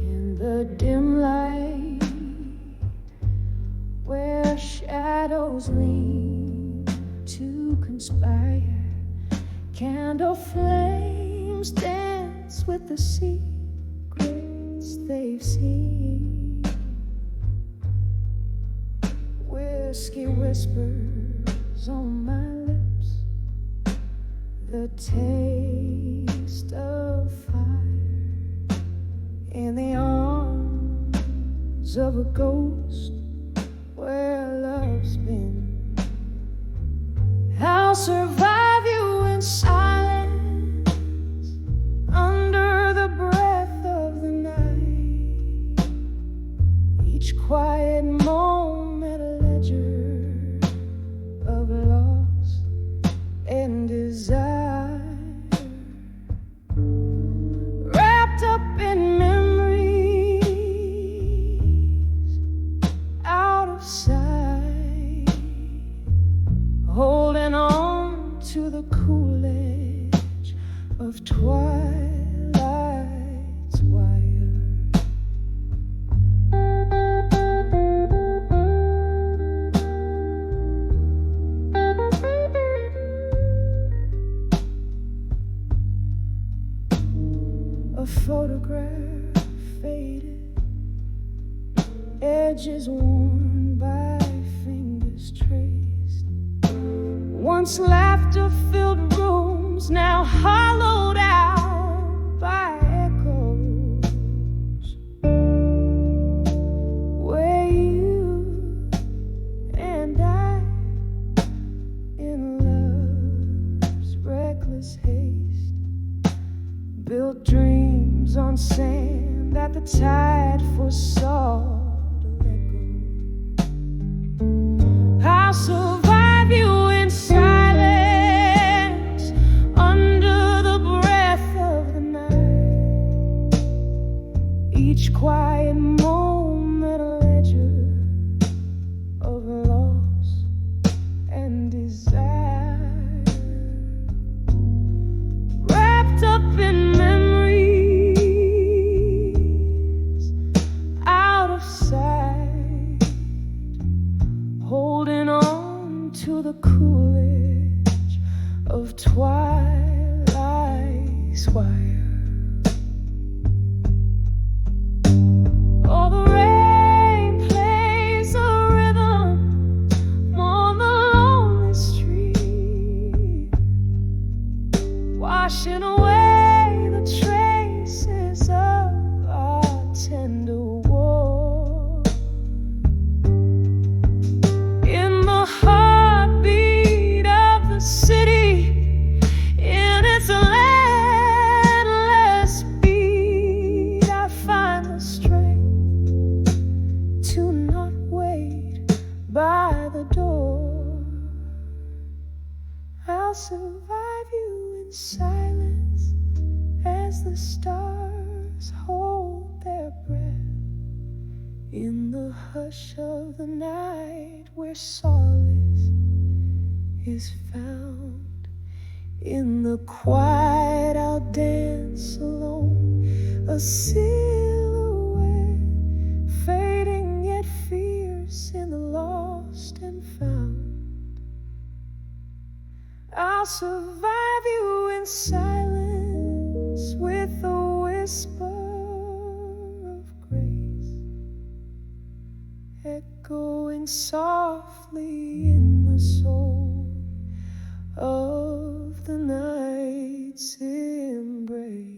In the dim light, where shadows lean to conspire, candle flames dance with the secrets they've seen. Whiskey whispers on my lips, the taste of fire in the arms of a ghost where love's been. I'll survive you in silence under the breath of the night, each quiet moment a ledger of loss and desire, wrapped up in memories out of sight, holding on to the cool edge of twilight's wire. A photograph faded, edges worn by fingers traced. Once laughter-filled rooms, now hollowed out by echoes, where you and I, in love's reckless haste, built dreams on sand that the tide foresaw to let go. I'll survive you in silence under the breath of the night, each quiet moment a ledger of loss and desire, wrapped up in memories out of sight, holding on to the cool edge of twilight's wire. Oh, the rain plays a rhythm on the lonely street, washing away the traces of our tender war. In the heartbeat of the city, in its landless beat, I find the strength to not wait by the door. I'll survive you in silence as the stars hold their breath, in the hush of the night where solace is found. In the quiet I'll dance alone, a silhouette fading yet fierce in the lost and found. I'll survive you in silence with a whisper of grace, echoing softly in the soul of the night's embrace.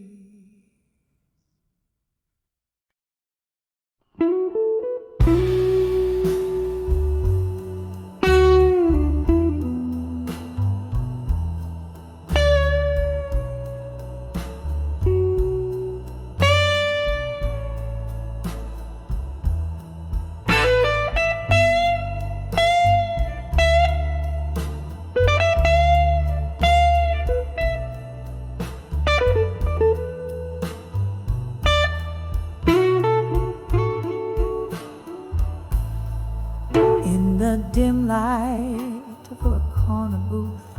Dim light of a corner booth,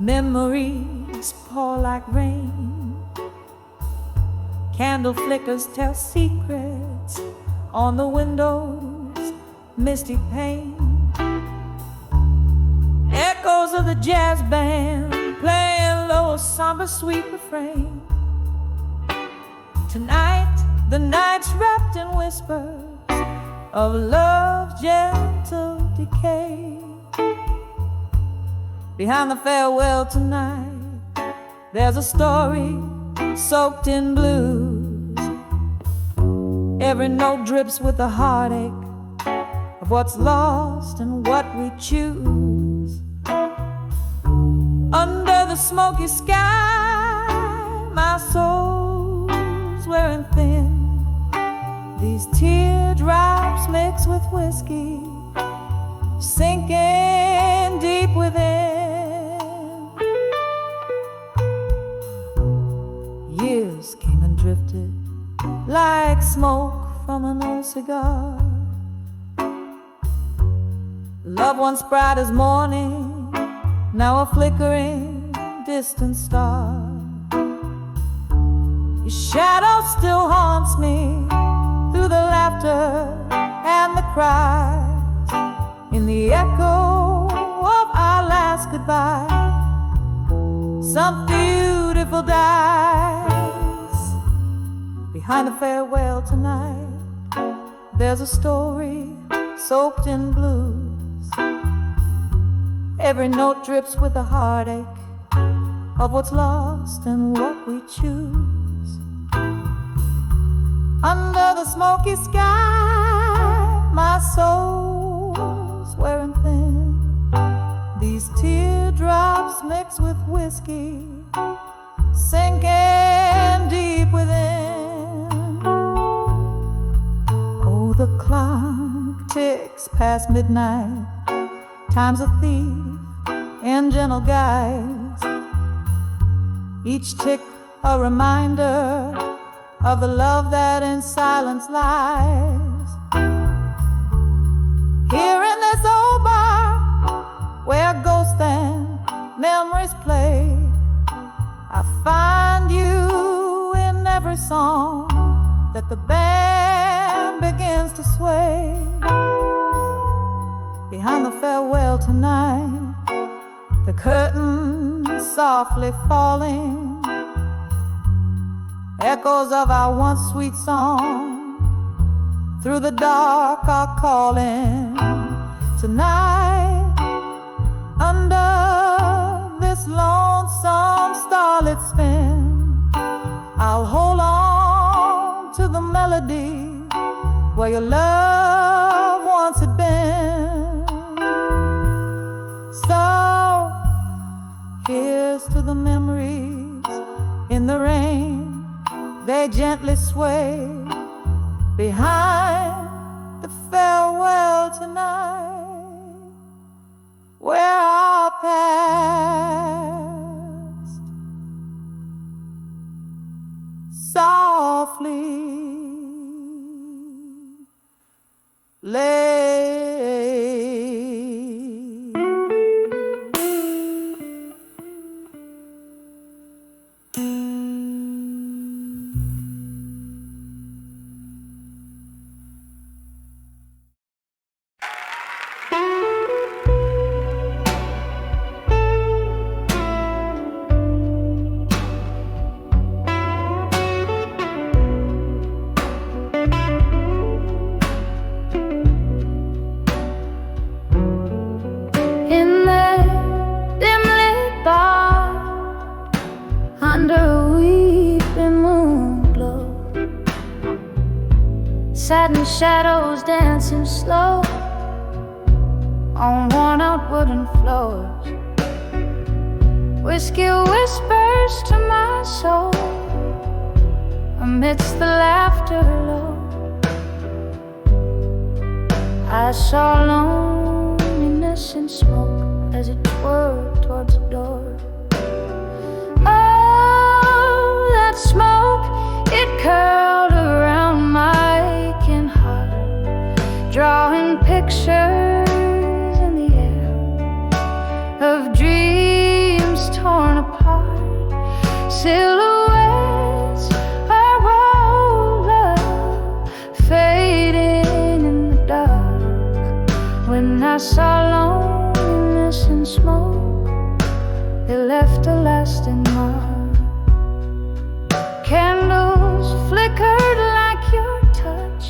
memories pour like rain. Candle flickers tell secrets on the window's misty pane. Echoes of the jazz band playing low, somber, sweet refrain. Tonight, the night's wrapped in whispers of love's gentle decay. Behind the farewell tonight, there's a story soaked in blues. Every note drips with the heartache of what's lost and what we choose. Under the smoky sky, my soul's wearing thin. These teardrops mixed with whiskey, sinking deep within. Years came and drifted like smoke from an old cigar. Love once bright as morning, now a flickering distant star. Your shadow still haunts me through the laughter and the cries, in the echo of our last goodbye. Some beautiful dies. Behind the farewell tonight, there's a story soaked in blues. Every note drips with the heartache of what's lost and what we choose. Under the smoky sky, my soul's wearing thin. These teardrops mixed with whiskey, sinking deep within. Oh, the clock ticks past midnight. Time's a thief in gentle guise. Each tick a reminder of the love that in silence lies. Here in this old bar where ghosts and memories play, I find you in every song that the band begins to sway. Behind the farewell tonight, the curtain softly falling, echoes of our once sweet song through the dark are calling. Tonight, under this lonesome starlit spin, I'll hold on to the melody where your love once had been. So here's to the memories in the rain, they gently sway behind the farewell tonight, where our past softly lay. Satin shadows dancing slow on worn-out wooden floors. Whiskey whispers to my soul amidst the laughter low. I saw loneliness in smoke as it twirled towards the door. Oh, that smoke, it curled around my aching heart, drawing pictures in the air of dreams torn apart, silhouettes of old love fading in the dark. When I saw loneliness in smoke, it left a lasting mark. Candles flickered like your touch,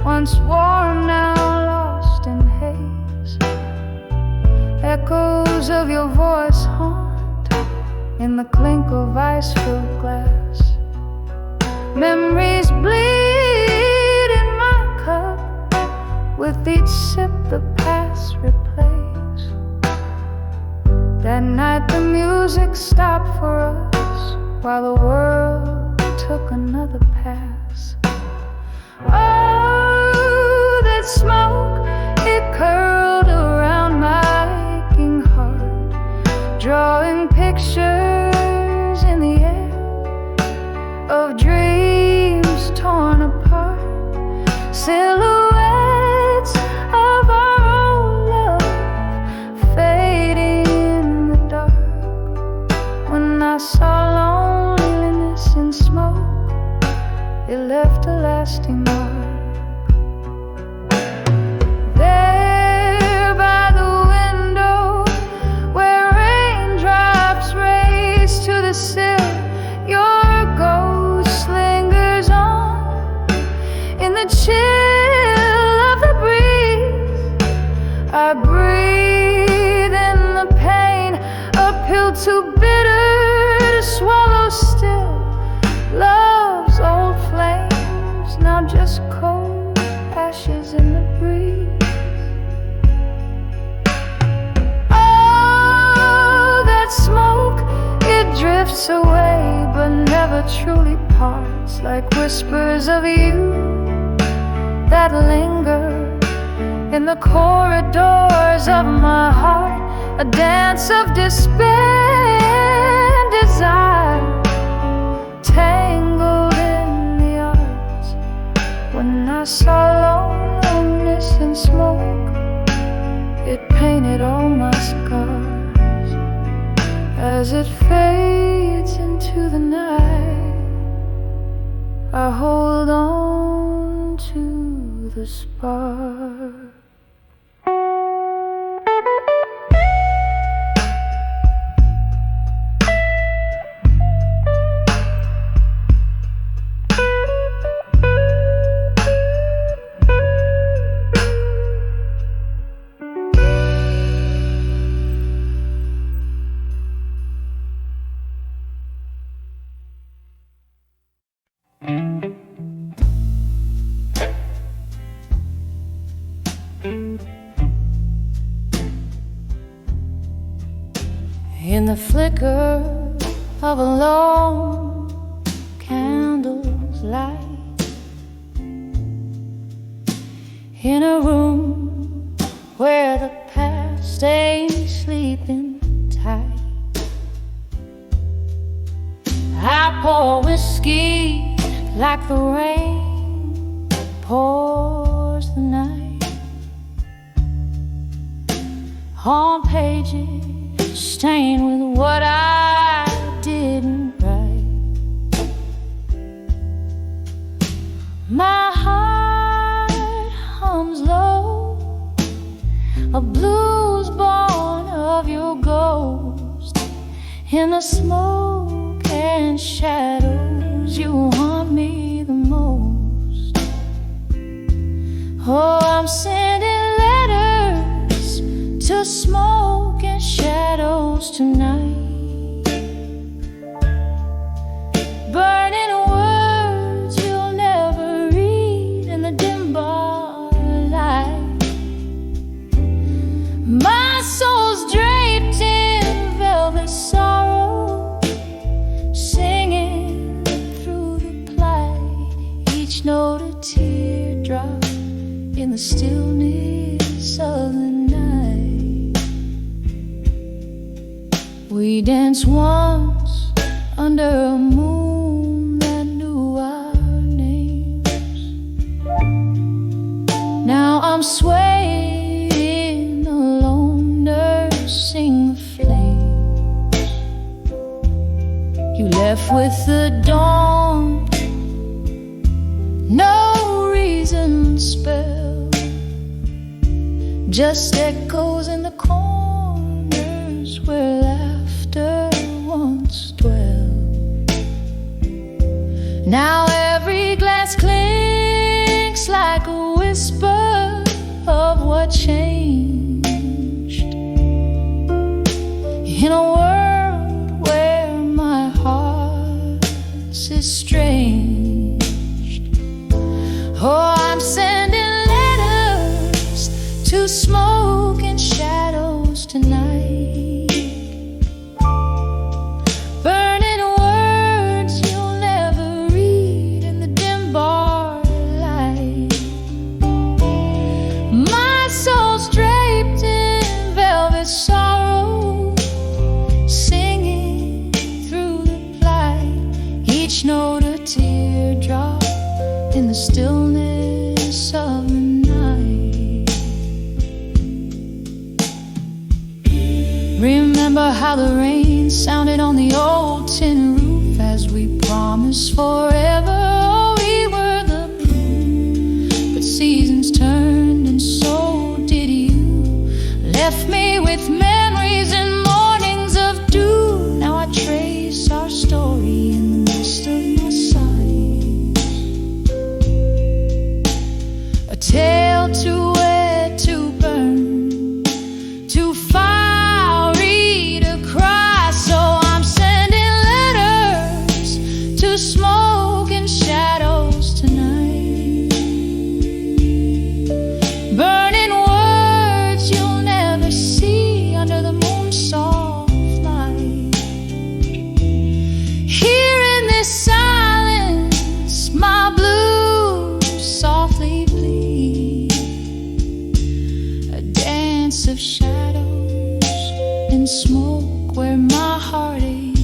once warm, now lost in haze. Echoes echoes of your voice haunt in the clink of ice-filled glass. Memories bleed in my cup, with each sip the past replays. That night the music stopped for us, while the world took another pass. Oh, that smoke, it curled around my aching heart, drawing pictures in the air of dreams torn apart, silhouettes of our old love fading in the dark. When I saw loneliness in smoke, it left a lasting mark. There by the window, where raindrops race to the sill, your ghost lingers on in the chill of the breeze. I breathe in the pain, a pill too bitter to swallow still. Love's old flames, now just cold ashes in the breeze. Oh, that smoke, it drifts away but never truly parts, like whispers of you that linger in the corridors of my heart, a dance of despair and desire, tangled in the arts. When I saw loneliness in smoke, it painted all my scars. As it fades into the night, I hold on to the spark. In the flicker of a lone candle's light, in a room where the past ain't sleeping tight, I pour whiskey like the rain pours the night on pages stained with what I didn't write. My heart hums low, a blues born of your ghost. In the smoke and shadows, you haunt me the most. Oh, I'm sending letters to smoke and shadows tonight, burning words you'll never read in the dim bar light. My soul's draped in velvet sorrow, singing through the plight, each note a teardrop in the stillness of the night. We danced once under a moon that knew our names. Now I'm swaying alone, nursing the flames. You left with the dawn, no reason spell, just echoes in the corners where laughter once dwelled. Now every glass clinks like a whisper of what changed. in a world where my heart's estranged. Oh, I'm sending letters to smoke and shadows tonight, burning words you'll never read in the dim bar light. My soul's draped in velvet sorrow, singing through the plight, each note a teardrop in the stillness of the night. Remember how the rain sounded on the old tin roof as we promised forever. Oh, we were the proof, but seasons turned and so did you. Left me with memories and mornings of dew. Now I trace our story in the mist of my sight. A tale too wet to burn, too fiery to cry. So I'm sending letters to smoke and shadows tonight, burning words you'll never see under the moon's soft light. Here in this silence, my blues softly bleed, a dance of shadows and smoke where my heart aches.